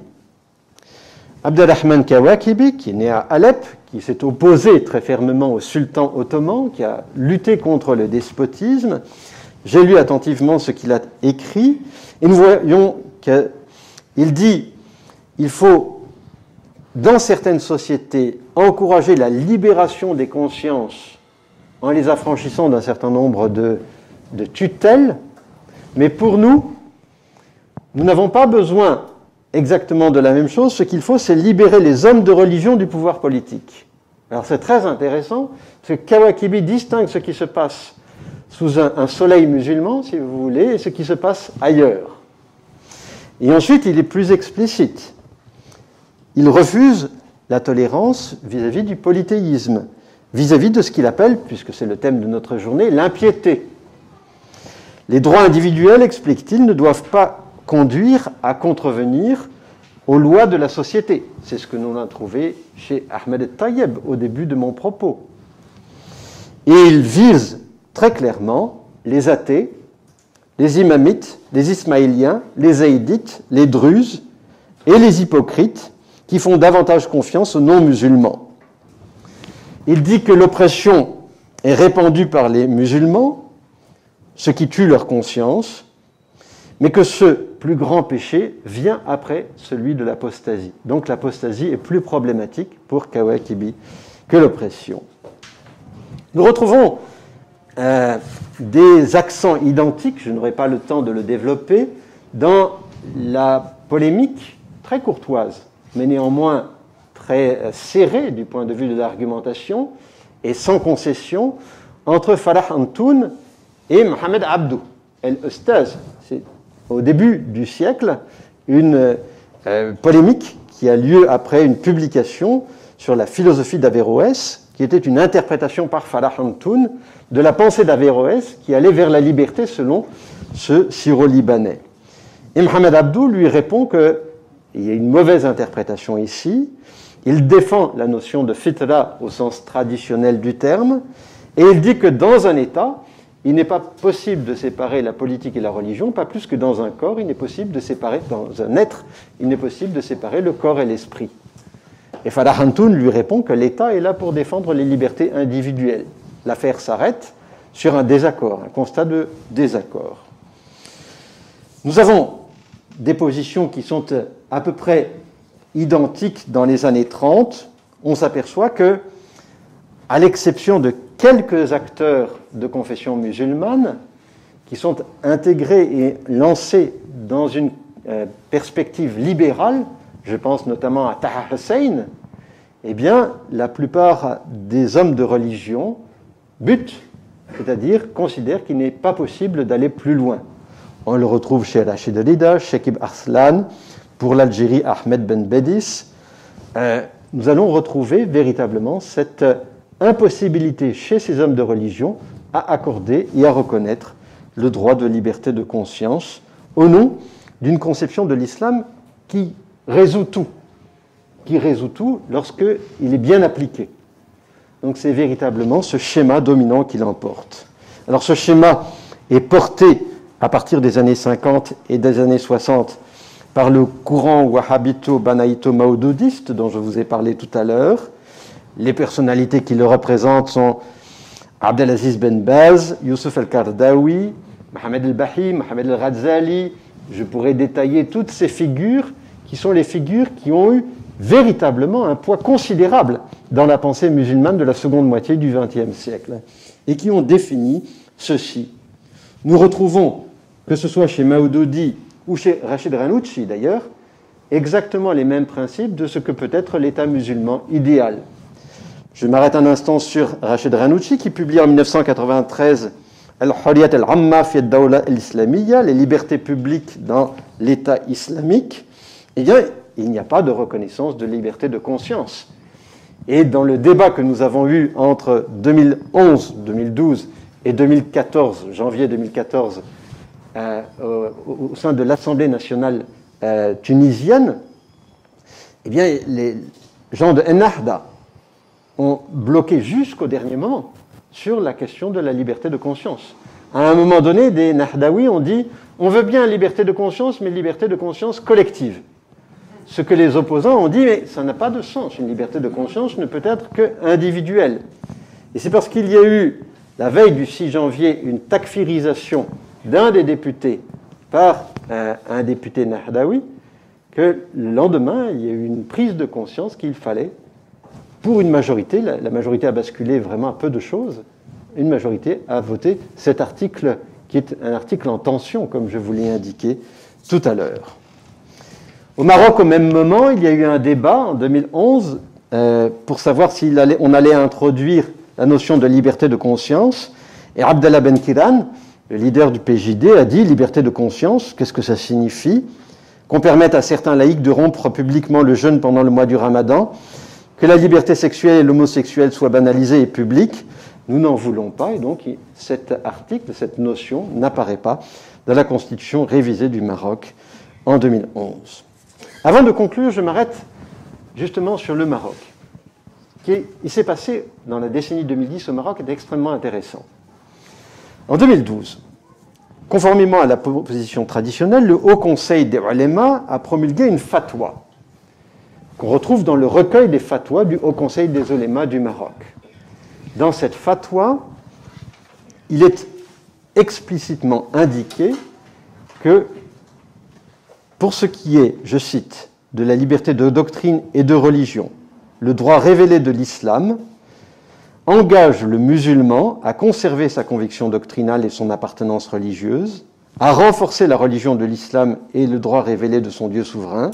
Abdelrahman Kawakibi, qui est né à Alep, qui s'est opposé très fermement au sultan ottoman, qui a lutté contre le despotisme. J'ai lu attentivement ce qu'il a écrit, et nous voyons qu'il dit il faut, dans certaines sociétés, encourager la libération des consciences en les affranchissant d'un certain nombre de tutelles, mais pour nous, nous n'avons pas besoin exactement de la même chose. Ce qu'il faut, c'est libérer les hommes de religion du pouvoir politique. Alors c'est très intéressant, parce que Kawakibi distingue ce qui se passe sous un soleil musulman, si vous voulez, et ce qui se passe ailleurs. Et ensuite, il est plus explicite. Il refuse la tolérance vis-à-vis du polythéisme, vis-à-vis de ce qu'il appelle, puisque c'est le thème de notre journée, l'impiété. Les droits individuels, explique-t-il, ne doivent pas conduire à contrevenir aux lois de la société. C'est ce que nous avons trouvé chez Ahmed Taïeb au début de mon propos. Et il vise très clairement les athées, les imamites, les ismaéliens, les zaïdites, les druzes et les hypocrites qui font davantage confiance aux non-musulmans. Il dit que l'oppression est répandue par les musulmans, ce qui tue leur conscience, mais que ce plus grand péché vient après celui de l'apostasie. Donc l'apostasie est plus problématique pour Kawakibi que l'oppression. Nous retrouvons des accents identiques, je n'aurai pas le temps de le développer, dans la polémique très courtoise, mais néanmoins très serrée du point de vue de l'argumentation et sans concession, entre Farah Antoun et Mohamed Abdou el-Ustaz. C'est au début du siècle une polémique qui a lieu après une publication sur la philosophie d'Averroès, qui était une interprétation par Farah Antoun de la pensée d'Averroès qui allait vers la liberté selon ce Syro-Libanais. Et Mohamed Abdou lui répond qu'il y a une mauvaise interprétation ici. Il défend la notion de fitra au sens traditionnel du terme, et il dit que dans un État, il n'est pas possible de séparer la politique et la religion, pas plus que dans un corps, il n'est possible de séparer, dans un être, il n'est possible de séparer le corps et l'esprit. Et Farah Antoun lui répond que l'État est là pour défendre les libertés individuelles. L'affaire s'arrête sur un désaccord, un constat de désaccord. Nous avons des positions qui sont à peu près identiques dans les années 30. On s'aperçoit que, à l'exception de quelques acteurs de confession musulmane qui sont intégrés et lancés dans une perspective libérale, je pense notamment à Taha Hussein, eh bien, la plupart des hommes de religion butent, c'est-à-dire considèrent qu'il n'est pas possible d'aller plus loin. On le retrouve chez Rachid Rida, Shekib Arslan, pour l'Algérie, Ahmed Ben Bedis. Nous allons retrouver véritablement cette impossibilité chez ces hommes de religion à accorder et à reconnaître le droit de liberté de conscience au nom d'une conception de l'islam qui résout tout lorsqu'il est bien appliqué. Donc c'est véritablement ce schéma dominant qui l'emporte. Alors ce schéma est porté à partir des années 50 et des années 60 par le courant wahhabito-banaïto-maoudoudiste dont je vous ai parlé tout à l'heure. Les personnalités qui le représentent sont Abdelaziz Ben Baz, Youssef El-Kardawi, Mohamed El-Bahi, Mohamed El-Ghazali. Je pourrais détailler toutes ces figures qui sont les figures qui ont eu véritablement un poids considérable dans la pensée musulmane de la seconde moitié du XXe siècle et qui ont défini ceci. Nous retrouvons, que ce soit chez Maoudoudi ou chez Rachid Ranouchi d'ailleurs, exactement les mêmes principes de ce que peut être l'État musulman idéal. Je m'arrête un instant sur Rachid Ranouchi qui publie en 1993 Al-Hurriyat al-Amma fi ad-Dawla al-Islamiyya, les libertés publiques dans l'État islamique. Eh bien, il n'y a pas de reconnaissance de liberté de conscience. Et dans le débat que nous avons eu entre 2011, 2012 et 2014, janvier 2014, au sein de l'Assemblée nationale tunisienne, eh bien, les gens de Ennahda ont bloqué jusqu'au dernier moment sur la question de la liberté de conscience. À un moment donné, des Nahdaouis ont dit « on veut bien liberté de conscience, mais liberté de conscience collective ». Ce que les opposants ont dit « mais ça n'a pas de sens, une liberté de conscience ne peut être qu'individuelle ». Et c'est parce qu'il y a eu, la veille du 6 janvier, une takfirisation d'un des députés par un député Nahdaoui, que le lendemain, il y a eu une prise de conscience qu'il fallait, pour une majorité, la majorité a basculé vraiment à peu de choses, une majorité a voté cet article, qui est un article en tension, comme je vous l'ai indiqué tout à l'heure. Au Maroc, au même moment, il y a eu un débat en 2011 pour savoir si on allait introduire la notion de liberté de conscience. Et Abdallah Ben Kiran, le leader du PJD, a dit « liberté de conscience, qu'est-ce que ça signifie ? Qu'on permette à certains laïcs de rompre publiquement le jeûne pendant le mois du Ramadan, que la liberté sexuelle et l'homosexuel soient banalisées et publiques. Nous n'en voulons pas, et donc cet article, cette notion n'apparaît pas dans la Constitution révisée du Maroc en 2011. Avant de conclure, je m'arrête justement sur le Maroc. Il s'est passé dans la décennie 2010 au Maroc d'extrêmement intéressant. En 2012, conformément à la position traditionnelle, le Haut Conseil des Oulémas a promulgué une fatwa qu'on retrouve dans le recueil des fatwas du Haut Conseil des Oulémas du Maroc. Dans cette fatwa, il est explicitement indiqué que pour ce qui est, je cite, de la liberté de doctrine et de religion, le droit révélé de l'islam engage le musulman à conserver sa conviction doctrinale et son appartenance religieuse, à renforcer la religion de l'islam et le droit révélé de son Dieu souverain.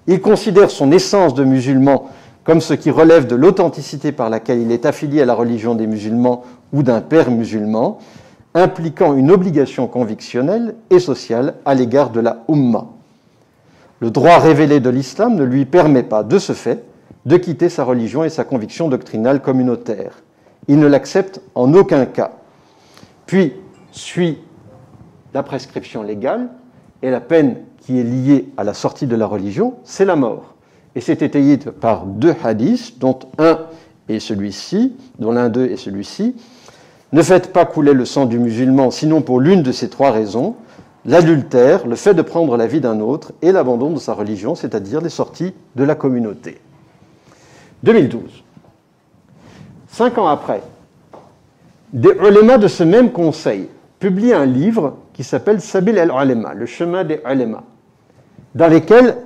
Il considère son essence de musulman comme ce qui relève de l'authenticité par laquelle il est affilié à la religion des musulmans ou d'un père musulman, impliquant une obligation convictionnelle et sociale à l'égard de la Ummah. Le droit révélé de l'islam ne lui permet pas, de ce fait, de quitter sa religion et sa conviction doctrinale communautaire. Il ne l'accepte en aucun cas. Puis suit la prescription légale et la peine qui est liée à la sortie de la religion, c'est la mort. Et c'est étayé par deux hadiths, dont l'un d'eux est celui-ci. Ne faites pas couler le sang du musulman, sinon pour l'une de ces trois raisons: l'adultère, le fait de prendre la vie d'un autre et l'abandon de sa religion, c'est-à-dire les sorties de la communauté. 2012. 5 ans après, des ulémas de ce même conseil publient un livre qui s'appelle Sabil al-Ulema, le chemin des ulémas, dans lequel,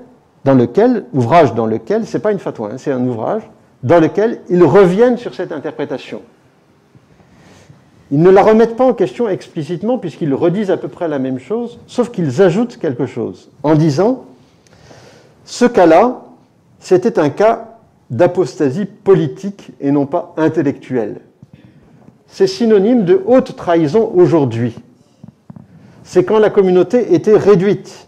c'est pas une fatwa, c'est un ouvrage, dans lequel ils reviennent sur cette interprétation. Ils ne la remettent pas en question explicitement, puisqu'ils redisent à peu près la même chose, sauf qu'ils ajoutent quelque chose, en disant « ce cas-là, c'était un cas d'apostasie politique et non pas intellectuelle. C'est synonyme de haute trahison aujourd'hui. C'est quand la communauté était réduite.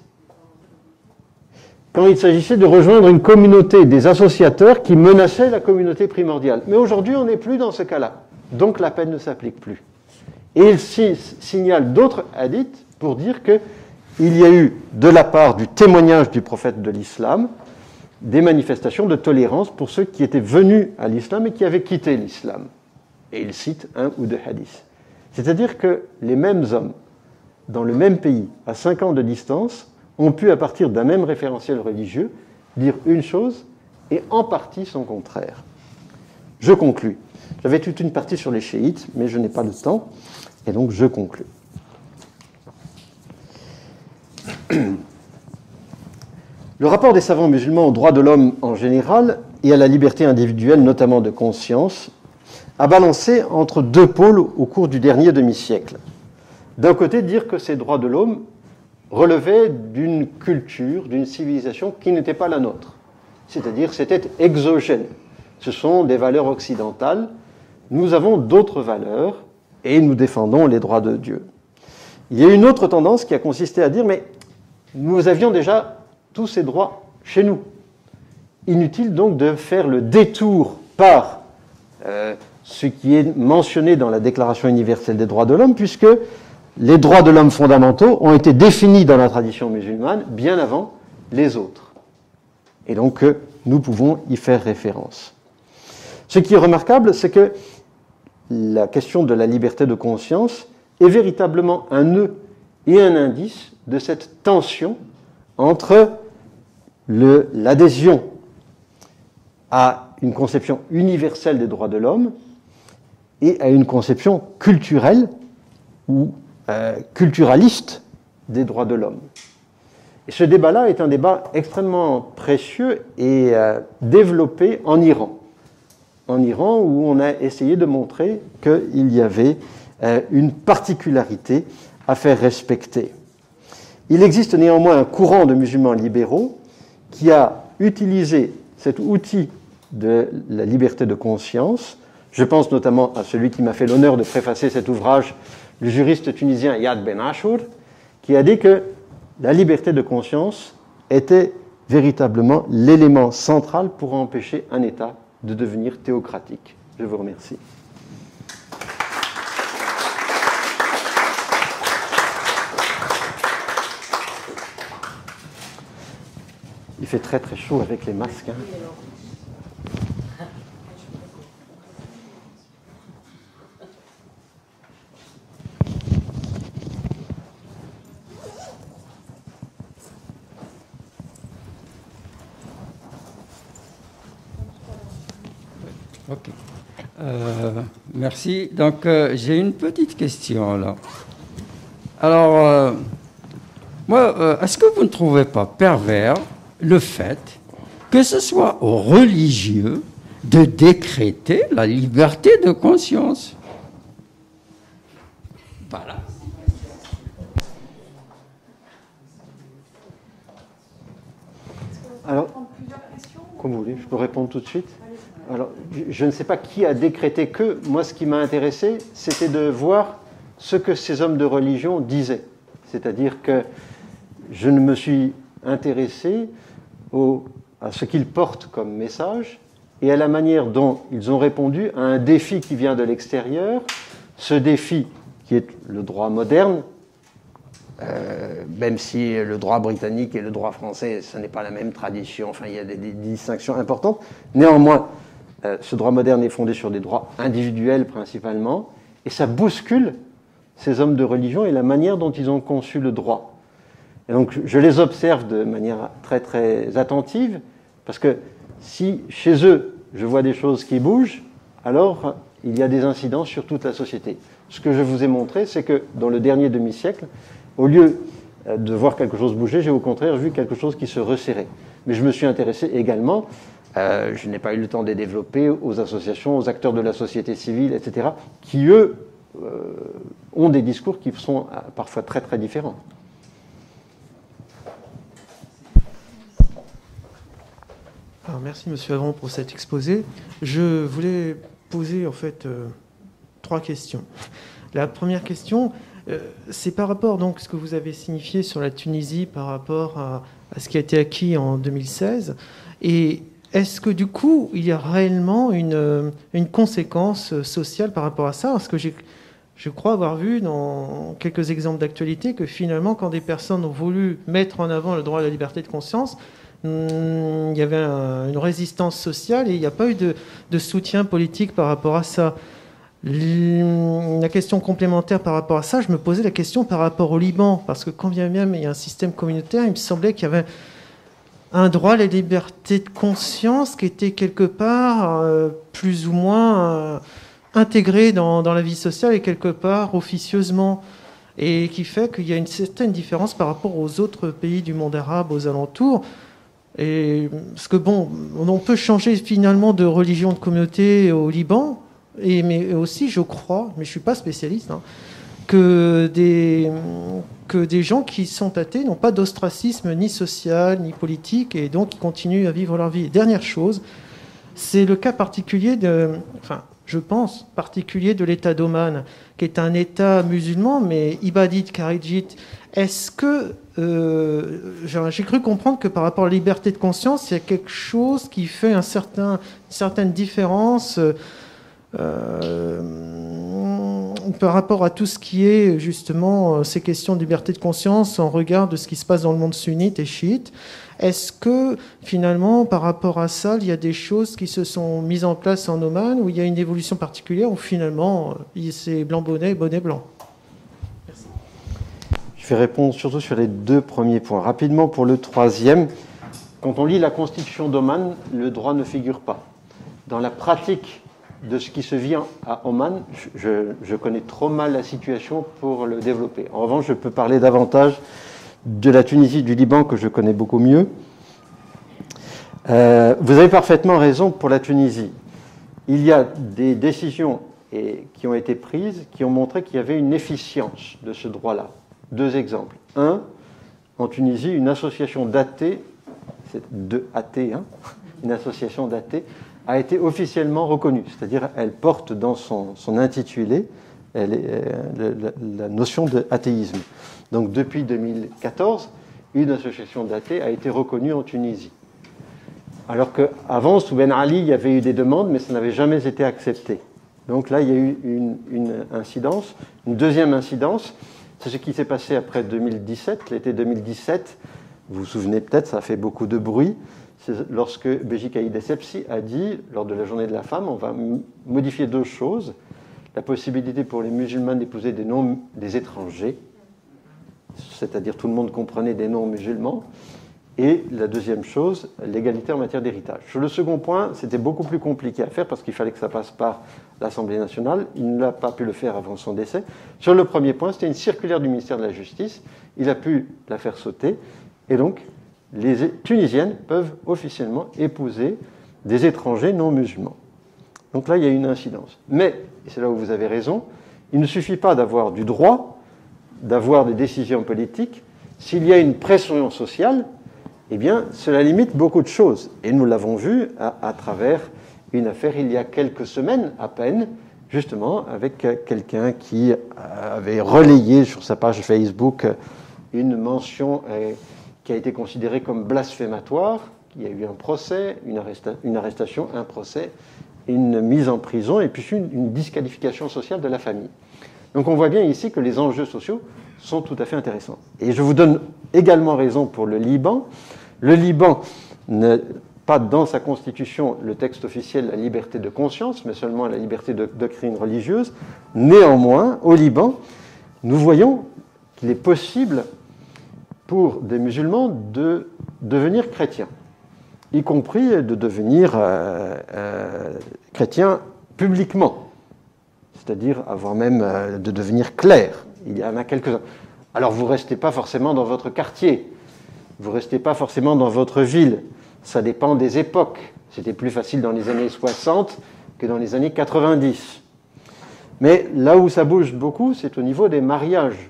Quand il s'agissait de rejoindre une communauté, des associateurs qui menaçaient la communauté primordiale. Mais aujourd'hui, on n'est plus dans ce cas-là. Donc la peine ne s'applique plus. » Et il signale d'autres hadiths pour dire qu'il y a eu, de la part du témoignage du prophète de l'islam, des manifestations de tolérance pour ceux qui étaient venus à l'islam et qui avaient quitté l'islam. Et il cite un ou deux hadiths. C'est-à-dire que les mêmes hommes, dans le même pays, à 5 ans de distance, ont pu, à partir d'un même référentiel religieux, dire une chose et en partie son contraire. Je conclus. J'avais toute une partie sur les chiites, mais je n'ai pas le temps, et donc je conclus. Le rapport des savants musulmans aux droits de l'homme en général et à la liberté individuelle, notamment de conscience, a balancé entre deux pôles au cours du dernier demi-siècle. D'un côté, dire que ces droits de l'homme relevaient d'une culture, d'une civilisation qui n'était pas la nôtre. C'est-à-dire c'était exogène. Ce sont des valeurs occidentales. Nous avons d'autres valeurs et nous défendons les droits de Dieu. Il y a une autre tendance qui a consisté à dire mais nous avions déjà tous ces droits chez nous. Inutile donc de faire le détour par ce qui est mentionné dans la Déclaration universelle des droits de l'homme, puisque les droits de l'homme fondamentaux ont été définis dans la tradition musulmane bien avant les autres. Et donc, nous pouvons y faire référence. Ce qui est remarquable, c'est que la question de la liberté de conscience est véritablement un nœud et un indice de cette tension entre l'adhésion à une conception universelle des droits de l'homme et à une conception culturelle ou culturaliste des droits de l'homme. Et ce débat-là est un débat extrêmement précieux et développé en Iran. En Iran, où on a essayé de montrer qu'il y avait une particularité à faire respecter. Il existe néanmoins un courant de musulmans libéraux qui a utilisé cet outil de la liberté de conscience. Je pense notamment à celui qui m'a fait l'honneur de préfacer cet ouvrage, le juriste tunisien Yad Ben Achour, qui a dit que la liberté de conscience était véritablement l'élément central pour empêcher un État de devenir théocratique. Je vous remercie. Il fait très très chaud avec les masques. Hein. Ok. Merci. Donc, j'ai une petite question là. Alors, moi, est-ce que vous ne trouvez pas pervers le fait que ce soit aux religieux de décréter la liberté de conscience? Voilà. Alors, comme vous voulez, je peux répondre tout de suite. Alors, je ne sais pas qui a décrété que. Moi, ce qui m'a intéressé, c'était de voir ce que ces hommes de religion disaient. C'est-à-dire que je ne me suis intéressé à ce qu'ils portent comme message et à la manière dont ils ont répondu à un défi qui vient de l'extérieur, ce défi qui est le droit moderne, même si le droit britannique et le droit français, ce n'est pas la même tradition, enfin il y a des distinctions importantes. Néanmoins, ce droit moderne est fondé sur des droits individuels principalement, et ça bouscule ces hommes de religion et la manière dont ils ont conçu le droit. Et donc je les observe de manière très très attentive, parce que si chez eux je vois des choses qui bougent, alors il y a des incidences sur toute la société. Ce que je vous ai montré, c'est que dans le dernier demi-siècle, au lieu de voir quelque chose bouger, j'ai au contraire vu quelque chose qui se resserrait. Mais je me suis intéressé également, je n'ai pas eu le temps de les développer, aux associations, aux acteurs de la société civile, etc., qui eux ont des discours qui sont parfois très très différents. Alors, merci Monsieur Avron pour cet exposé. Je voulais poser en fait 3 questions. La première question, c'est par rapport donc à ce que vous avez signifié sur la Tunisie par rapport à ce qui a été acquis en 2016. Et est-ce que du coup, il y a réellement une conséquence sociale par rapport à ça? Parce que je crois avoir vu dans quelques exemples d'actualité que finalement, quand des personnes ont voulu mettre en avant le droit à la liberté de conscience, il y avait une résistance sociale et il n'y a pas eu de soutien politique par rapport à ça. La question complémentaire par rapport à ça, je me posais la question par rapport au Liban, parce que quand bien même il y a un système communautaire, il me semblait qu'il y avait un droit à la liberté de conscience qui était quelque part plus ou moins intégré dans la vie sociale et quelque part officieusement, et qui fait qu'il y a une certaine différence par rapport aux autres pays du monde arabe aux alentours. Et parce que bon, on peut changer finalement de religion de communauté au Liban, mais aussi je crois, mais je suis pas spécialiste, hein, que des gens qui sont athées n'ont pas d'ostracisme ni social ni politique et donc ils continuent à vivre leur vie. Et dernière chose, c'est le cas particulier je pense particulier de l'État d'Oman, qui est un État musulman mais ibadite, kharidjite. Est-ce que j'ai cru comprendre que par rapport à la liberté de conscience, il y a quelque chose qui fait une certaine différence par rapport à tout ce qui est justement ces questions de liberté de conscience en regard de ce qui se passe dans le monde sunnite et chiite, est-ce que finalement par rapport à ça, il y a des choses qui se sont mises en place en Oman où il y a une évolution particulière où finalement c'est blanc bonnet, bonnet blanc? Merci. Je vais répondre surtout sur les deux premiers points. Rapidement pour le troisième, quand on lit la constitution d'Oman, le droit ne figure pas. Dans la pratique de ce qui se vit à Oman, je connais trop mal la situation pour le développer. En revanche, je peux parler davantage de la Tunisie, du Liban, que je connais beaucoup mieux. Vous avez parfaitement raison pour la Tunisie. Il y a des décisions qui ont été prises qui ont montré qu'il y avait une efficience de ce droit-là. Deux exemples. Un, en Tunisie, une association d'athées, c'est de athées, hein, une association d'athées, a été officiellement reconnue, c'est-à-dire elle porte dans son intitulé la notion d'athéisme. Donc depuis 2014, une association d'athées a été reconnue en Tunisie. Alors qu'avant, sous Ben Ali, il y avait eu des demandes, mais ça n'avait jamais été accepté. Donc là, il y a eu une incidence. Une deuxième incidence, c'est ce qui s'est passé après 2017, l'été 2017. Vous vous souvenez peut-être, ça a fait beaucoup de bruit. C'est lorsque Béji Caïd Essebsi a dit, lors de la journée de la femme, on va modifier deux choses. La possibilité pour les musulmans d'épouser des étrangers, c'est-à-dire tout le monde comprenait des non-musulmans. Et la deuxième chose, l'égalité en matière d'héritage. Sur le second point, c'était beaucoup plus compliqué à faire parce qu'il fallait que ça passe par l'Assemblée nationale. Il n'a pas pu le faire avant son décès. Sur le premier point, c'était une circulaire du ministère de la Justice. Il a pu la faire sauter. Et donc, les Tunisiennes peuvent officiellement épouser des étrangers non musulmans. Donc là, il y a une incidence. Mais, et c'est là où vous avez raison, il ne suffit pas d'avoir du droit, d'avoir des décisions politiques. S'il y a une pression sociale, eh bien, cela limite beaucoup de choses. Et nous l'avons vu à travers une affaire il y a quelques semaines à peine, justement, avec quelqu'un qui avait relayé sur sa page Facebook une mention qui a été considérée comme blasphématoire. Il y a eu un procès, une arrestation, un procès, une mise en prison et puis une disqualification sociale de la famille. Donc on voit bien ici que les enjeux sociaux sont tout à fait intéressants. Et je vous donne également raison pour le Liban. Le Liban n'a pas dans sa constitution le texte officiel la liberté de conscience, mais seulement la liberté de doctrine religieuse. Néanmoins, au Liban, nous voyons qu'il est possible pour des musulmans de devenir chrétiens, y compris de devenir chrétiens publiquement, c'est-à-dire avant même de devenir clerc. Il y en a quelques-uns. Alors vous ne restez pas forcément dans votre quartier, vous ne restez pas forcément dans votre ville, ça dépend des époques. C'était plus facile dans les années 60 que dans les années 90. Mais là où ça bouge beaucoup, c'est au niveau des mariages,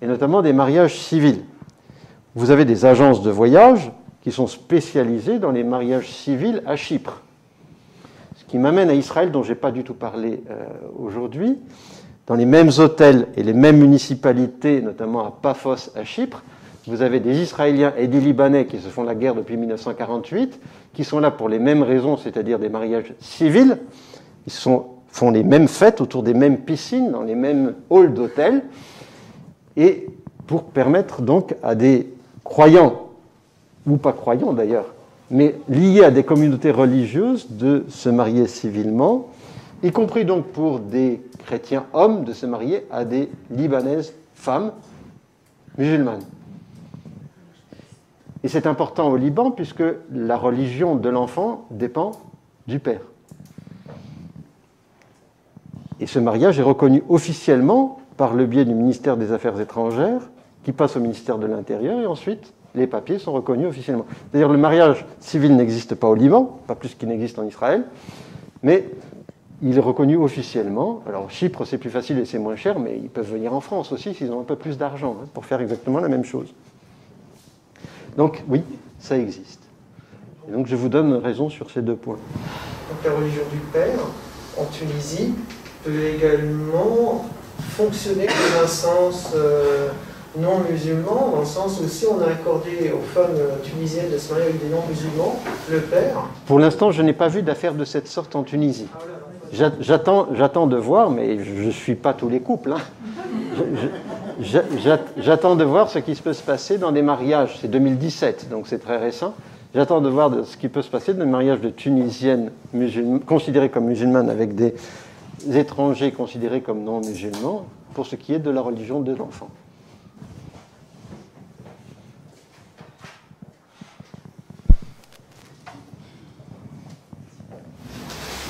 et notamment des mariages civils. Vous avez des agences de voyage qui sont spécialisées dans les mariages civils à Chypre. Ce qui m'amène à Israël, dont je n'ai pas du tout parlé aujourd'hui. Dans les mêmes hôtels et les mêmes municipalités, notamment à Paphos, à Chypre, vous avez des Israéliens et des Libanais qui se font la guerre depuis 1948, qui sont là pour les mêmes raisons, c'est-à-dire des mariages civils. Ils font les mêmes fêtes autour des mêmes piscines, dans les mêmes halls d'hôtels, et pour permettre donc à des croyants, ou pas croyants d'ailleurs, mais liés à des communautés religieuses de se marier civilement, y compris donc pour des chrétiens hommes de se marier à des Libanaises femmes musulmanes. Et c'est important au Liban puisque la religion de l'enfant dépend du père. Et ce mariage est reconnu officiellement par le biais du ministère des Affaires étrangères, qui passe au ministère de l'Intérieur, et ensuite les papiers sont reconnus officiellement. D'ailleurs, le mariage civil n'existe pas au Liban, pas plus qu'il n'existe en Israël, mais il est reconnu officiellement. Alors Chypre, c'est plus facile et c'est moins cher, mais ils peuvent venir en France aussi s'ils ont un peu plus d'argent pour faire exactement la même chose. Donc oui, ça existe. Et donc je vous donne raison sur ces deux points. Donc la religion du père, en Tunisie, peut également fonctionner dans un sens non musulman, dans le sens où si on a accordé aux femmes tunisiennes de se marier avec des non-musulmans, le père... Pour l'instant, je n'ai pas vu d'affaire de cette sorte en Tunisie. J'attends de voir, mais je ne suis pas tous les couples. Hein. J'attends de voir ce qui peut se passer dans des mariages. C'est 2017, donc c'est très récent. J'attends de voir ce qui peut se passer dans des mariages de Tunisiennes considérées comme musulmanes avec des étrangers considérés comme non musulmans pour ce qui est de la religion de l'enfant.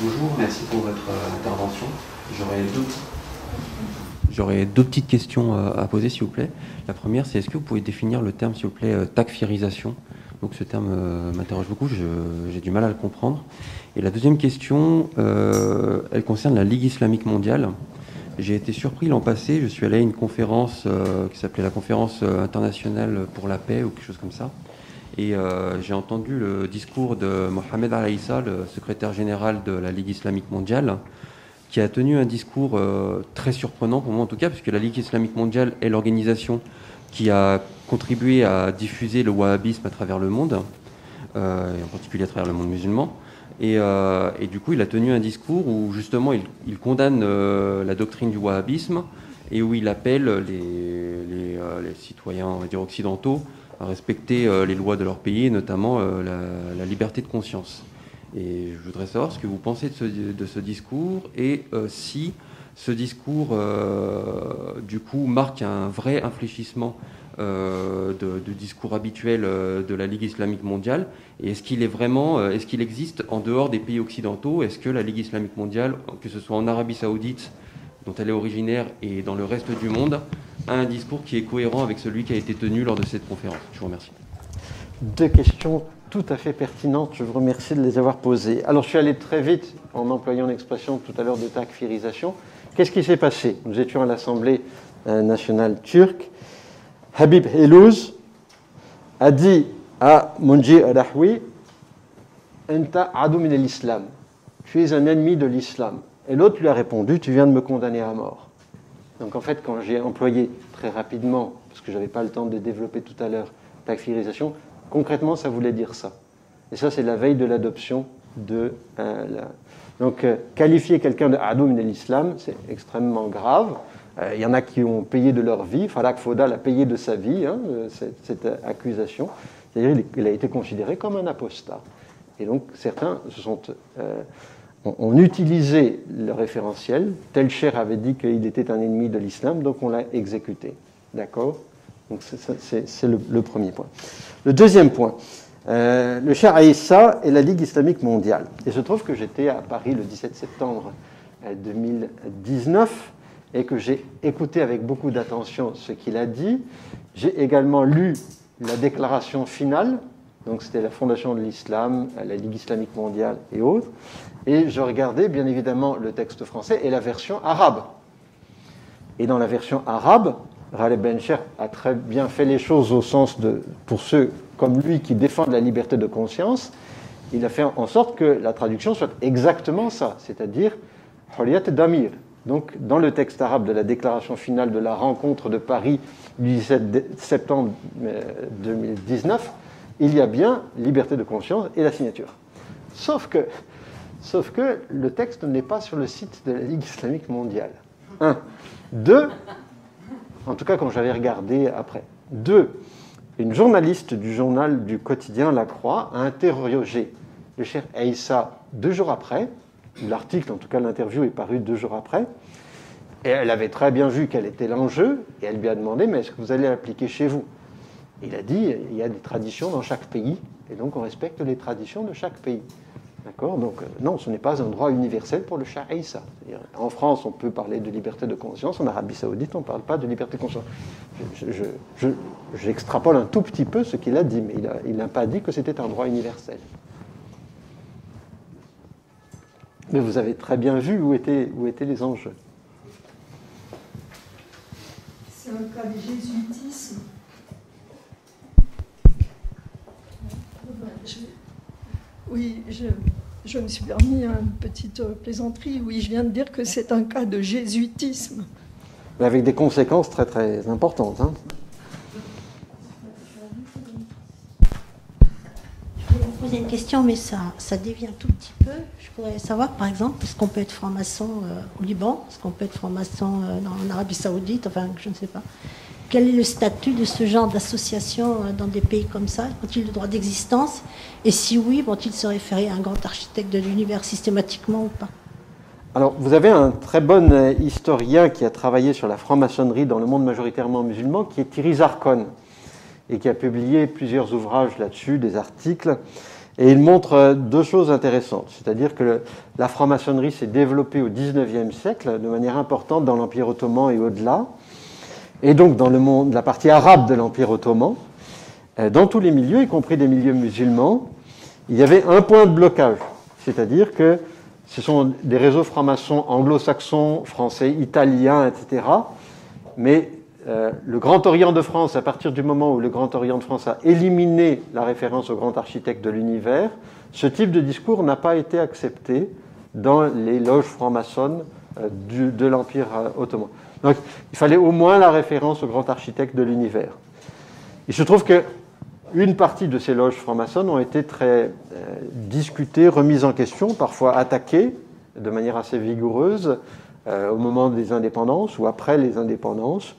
Bonjour, merci pour votre intervention. J'aurais deux petites questions à poser, s'il vous plaît. La première, c'est est-ce que vous pouvez définir le terme, s'il vous plaît, takfirisation? Donc ce terme m'interroge beaucoup, j'ai du mal à le comprendre. Et la deuxième question, elle concerne la Ligue islamique mondiale. J'ai été surpris l'an passé, je suis allé à une conférence qui s'appelait la conférence internationale pour la paix ou quelque chose comme ça. Et j'ai entendu le discours de Mohamed Al-Aïssa, le secrétaire général de la Ligue islamique mondiale, qui a tenu un discours très surprenant pour moi en tout cas, puisque la Ligue islamique mondiale est l'organisation qui a contribué à diffuser le wahhabisme à travers le monde, et en particulier à travers le monde musulman. Et du coup, il a tenu un discours où justement il condamne la doctrine du wahhabisme et où il appelle les citoyens, on va dire, occidentaux à respecter les lois de leur pays, et notamment la liberté de conscience. Et je voudrais savoir ce que vous pensez de ce discours et si ce discours, du coup, marque un vrai infléchissement du discours habituel de la Ligue islamique mondiale. Et est-ce qu'il existe en dehors des pays occidentaux? Est-ce que la Ligue islamique mondiale, que ce soit en Arabie Saoudite, dont elle est originaire, et dans le reste du monde, a un discours qui est cohérent avec celui qui a été tenu lors de cette conférence? Je vous remercie. Deux questions tout à fait pertinentes. Je vous remercie de les avoir posées. Alors, je suis allé très vite en employant l'expression tout à l'heure de takfirisation. Qu'est-ce qui s'est passé? Nous étions à l'Assemblée nationale turque. Habib Elouz a dit à Munji Rahwi, Enta adou min l'islam. Tu es un ennemi de l'islam. Et l'autre lui a répondu, tu viens de me condamner à mort. Donc en fait, quand j'ai employé très rapidement, parce que je n'avais pas le temps de développer tout à l'heure, takfirisation, concrètement, ça voulait dire ça. Et ça, c'est la veille de l'adoption de Donc, qualifier quelqu'un de adou min l'islam, c'est extrêmement grave. Il y en a qui ont payé de leur vie. Farak Fodal a payé de sa vie cette accusation. C'est-à-dire qu'il a été considéré comme un apostat. Et donc, certains ont utilisé le référentiel. Tel cher avait dit qu'il était un ennemi de l'islam, donc on l'a exécuté. D'accord? Donc, c'est le premier point. Le deuxième point, le cher Aïssa et la Ligue islamique mondiale. Et je trouve que j'étais à Paris le 17 septembre 2019 et que j'ai écouté avec beaucoup d'attention ce qu'il a dit. J'ai également lu la déclaration finale, donc c'était la Fondation de l'Islam, la Ligue islamique mondiale et autres, et je regardais bien évidemment le texte français et la version arabe. Et dans la version arabe, Ghaleb Bencher a très bien fait les choses au sens de, pour ceux comme lui qui défendent la liberté de conscience, il a fait en sorte que la traduction soit exactement ça, c'est-à-dire Hurriyat Damir. Donc, dans le texte arabe de la déclaration finale de la rencontre de Paris du 17 septembre 2019, il y a bien liberté de conscience et la signature. Sauf que le texte n'est pas sur le site de la Ligue islamique mondiale. 1. 2, en tout cas quand j'avais regardé après. 2, une journaliste du journal du quotidien La Croix a interrogé le cheikh Aïssa 2 jours après. L'article, en tout cas l'interview, est paru 2 jours après. Et elle avait très bien vu quel était l'enjeu. Et elle lui a demandé, mais est-ce que vous allez l'appliquer chez vous? Il a dit, il y a des traditions dans chaque pays. Et donc on respecte les traditions de chaque pays. D'accord? Donc non, ce n'est pas un droit universel pour le cheikh Aïssa. En France, on peut parler de liberté de conscience. En Arabie Saoudite, on ne parle pas de liberté de conscience. J'extrapole un tout petit peu ce qu'il a dit, mais il n'a pas dit que c'était un droit universel. Mais vous avez très bien vu où étaient les enjeux. C'est un cas de jésuitisme. Oui, je me suis permis une petite plaisanterie. Oui, je viens de dire que c'est un cas de jésuitisme. Mais avec des conséquences très très importantes. Hein. Je vais vous poser une question, mais ça dévie un tout petit peu. Je voudrais savoir, par exemple, est-ce qu'on peut être franc-maçon au Liban? Est-ce qu'on peut être franc-maçon en Arabie Saoudite? Enfin, je ne sais pas. Quel est le statut de ce genre d'association dans des pays comme ça? Ont-ils le droit d'existence? Et si oui, vont-ils se référer à un grand architecte de l'univers systématiquement ou pas? Alors, vous avez un très bon historien qui a travaillé sur la franc-maçonnerie dans le monde majoritairement musulman, qui est Thierry Zarkon, et qui a publié plusieurs ouvrages là-dessus, des articles. Et il montre deux choses intéressantes. C'est-à-dire que la franc-maçonnerie s'est développée au XIXe siècle de manière importante dans l'Empire ottoman et au-delà. Et donc dans le monde, la partie arabe de l'Empire ottoman, dans tous les milieux, y compris des milieux musulmans, il y avait un point de blocage. C'est-à-dire que ce sont des réseaux francs-maçons anglo-saxons, français, italiens, etc. Mais le Grand Orient de France, à partir du moment où le Grand Orient de France a éliminé la référence au grand architecte de l'univers, ce type de discours n'a pas été accepté dans les loges franc-maçonnes de l'Empire ottoman. Donc il fallait au moins la référence au grand architecte de l'univers. Il se trouve qu'une partie de ces loges franc-maçonnes ont été très discutées, remises en question, parfois attaquées de manière assez vigoureuse au moment des indépendances ou après les indépendances.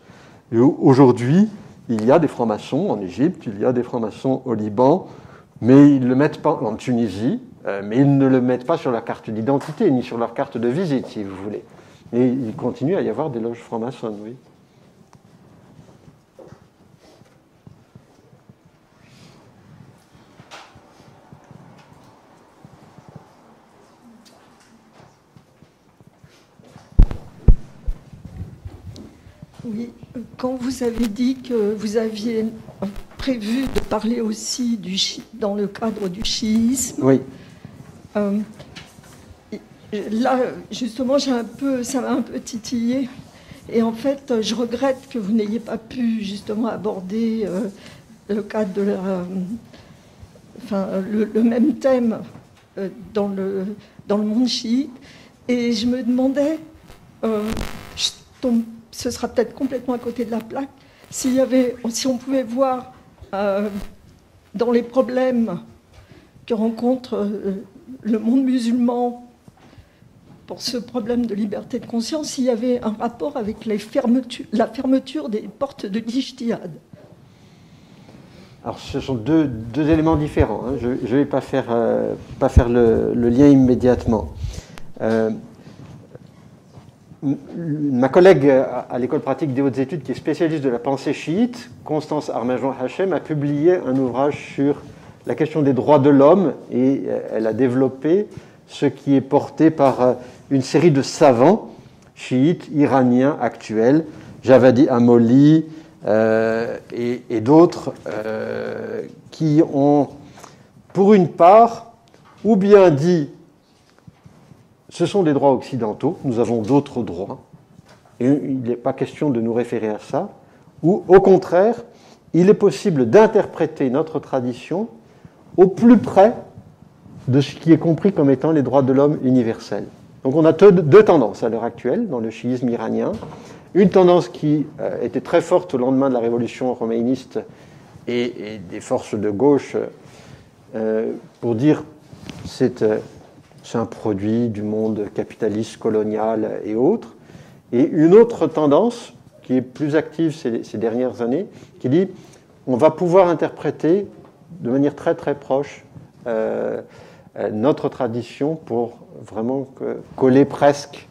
Et aujourd'hui, il y a des francs-maçons en Égypte, il y a des francs-maçons au Liban, mais ils ne le mettent pas en Tunisie, mais ils ne le mettent pas sur la carte d'identité, ni sur leur carte de visite, si vous voulez. Et il continue à y avoir des loges franc-maçonnes, oui. Oui, quand vous avez dit que vous aviez prévu de parler aussi dans le cadre du chiisme, oui. Là, justement, ça m'a un peu titillé. Et en fait, je regrette que vous n'ayez pas pu justement aborder le cadre de le même thème dans le monde chiite. Et je me demandais, ce sera peut-être complètement à côté de la plaque, si on pouvait voir dans les problèmes que rencontre le monde musulman pour ce problème de liberté de conscience, s'il y avait un rapport avec la fermeture des portes de l'Ijtihad. Alors ce sont deux éléments différents, hein. Je ne vais pas faire le lien immédiatement. Ma collègue à l'école pratique des hautes études, qui est spécialiste de la pensée chiite, Constance Armajon-Hachem, a publié un ouvrage sur la question des droits de l'homme, et elle a développé ce qui est porté par une série de savants chiites iraniens actuels, Javadi Amoli et d'autres, qui ont, pour une part, ou bien dit ce sont des droits occidentaux, nous avons d'autres droits, et il n'est pas question de nous référer à ça, ou au contraire, il est possible d'interpréter notre tradition au plus près de ce qui est compris comme étant les droits de l'homme universels. Donc on a deux tendances à l'heure actuelle dans le chiisme iranien. Une tendance qui était très forte au lendemain de la révolution khomeiniste et des forces de gauche pour dire c'est un produit du monde capitaliste, colonial et autres. Et une autre tendance qui est plus active ces dernières années, qui dit on va pouvoir interpréter de manière très très proche notre tradition pour vraiment coller presque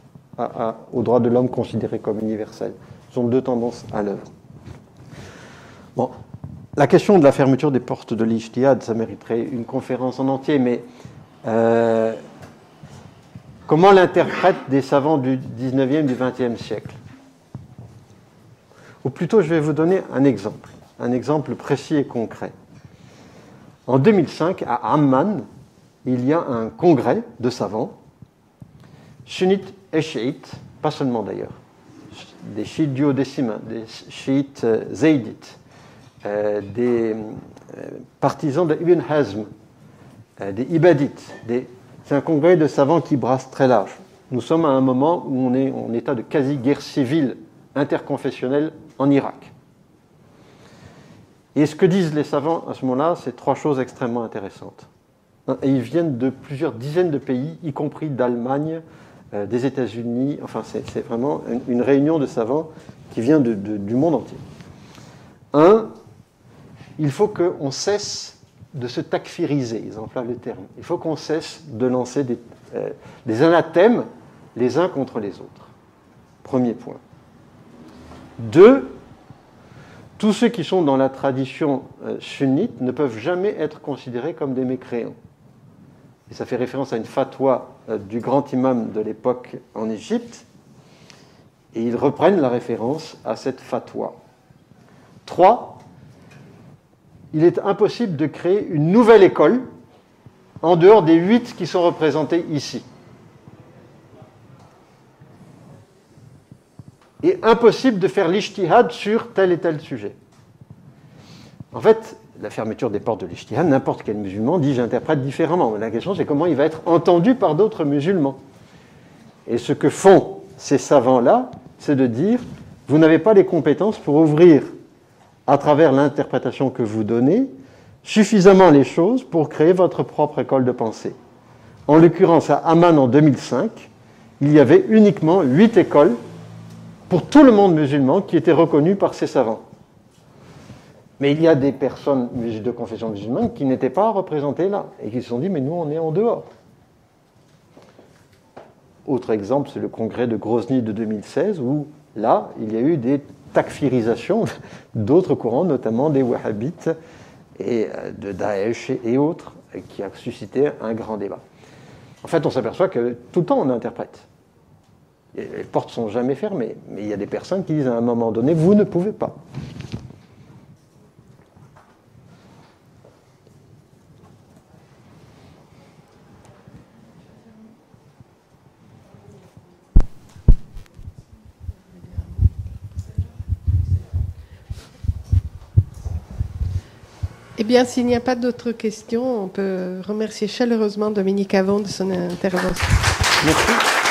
aux droits de l'homme considérés comme universels. Ce sont deux tendances à l'œuvre. Bon, la question de la fermeture des portes de l'Ijtihad, ça mériterait une conférence en entier, mais comment l'interprètent des savants du 19e, du 20e siècle? Ou plutôt, je vais vous donner un exemple précis et concret. En 2005, à Amman, il y a un congrès de savants, sunnites et chiites, pas seulement d'ailleurs, des chiites duodécimains, des chiites zaydites, des partisans de Ibn Hazm, des ibadites. C'est un congrès de savants qui brasse très large. Nous sommes à un moment où on est en état de quasi-guerre civile interconfessionnelle en Irak. Et ce que disent les savants à ce moment-là, c'est trois choses extrêmement intéressantes. Et ils viennent de plusieurs dizaines de pays, y compris d'Allemagne, des États-Unis. Enfin, c'est vraiment une réunion de savants qui vient du monde entier. Il faut qu'on cesse de se takfiriser, ils emploient le terme. Il faut qu'on cesse de lancer des anathèmes les uns contre les autres. Premier point. 2, tous ceux qui sont dans la tradition sunnite ne peuvent jamais être considérés comme des mécréants. Et ça fait référence à une fatwa du grand imam de l'époque en Égypte, et ils reprennent la référence à cette fatwa. 3, il est impossible de créer une nouvelle école en dehors des 8 qui sont représentés ici. Et impossible de faire l'ijtihad sur tel et tel sujet. En fait, la fermeture des portes de l'ijtihad, n'importe quel musulman dit j'interprète différemment. La question c'est comment il va être entendu par d'autres musulmans. Et ce que font ces savants-là, c'est de dire vous n'avez pas les compétences pour ouvrir, à travers l'interprétation que vous donnez, suffisamment les choses pour créer votre propre école de pensée. En l'occurrence, à Amman en 2005, il y avait uniquement 8 écoles pour tout le monde musulman qui étaient reconnues par ces savants. Mais il y a des personnes de confession musulmane qui n'étaient pas représentées là et qui se sont dit mais nous on est en dehors. Autre exemple, c'est le congrès de Grozny de 2016 où là il y a eu des takfirisations d'autres courants, notamment des wahhabites et de Daesh et autres, qui a suscité un grand débat. En fait, on s'aperçoit que tout le temps on interprète. Les portes ne sont jamais fermées, mais il y a des personnes qui disent à un moment donné vous ne pouvez pas. Eh bien, s'il n'y a pas d'autres questions, on peut remercier chaleureusement Dominique Avon de son intervention. Merci.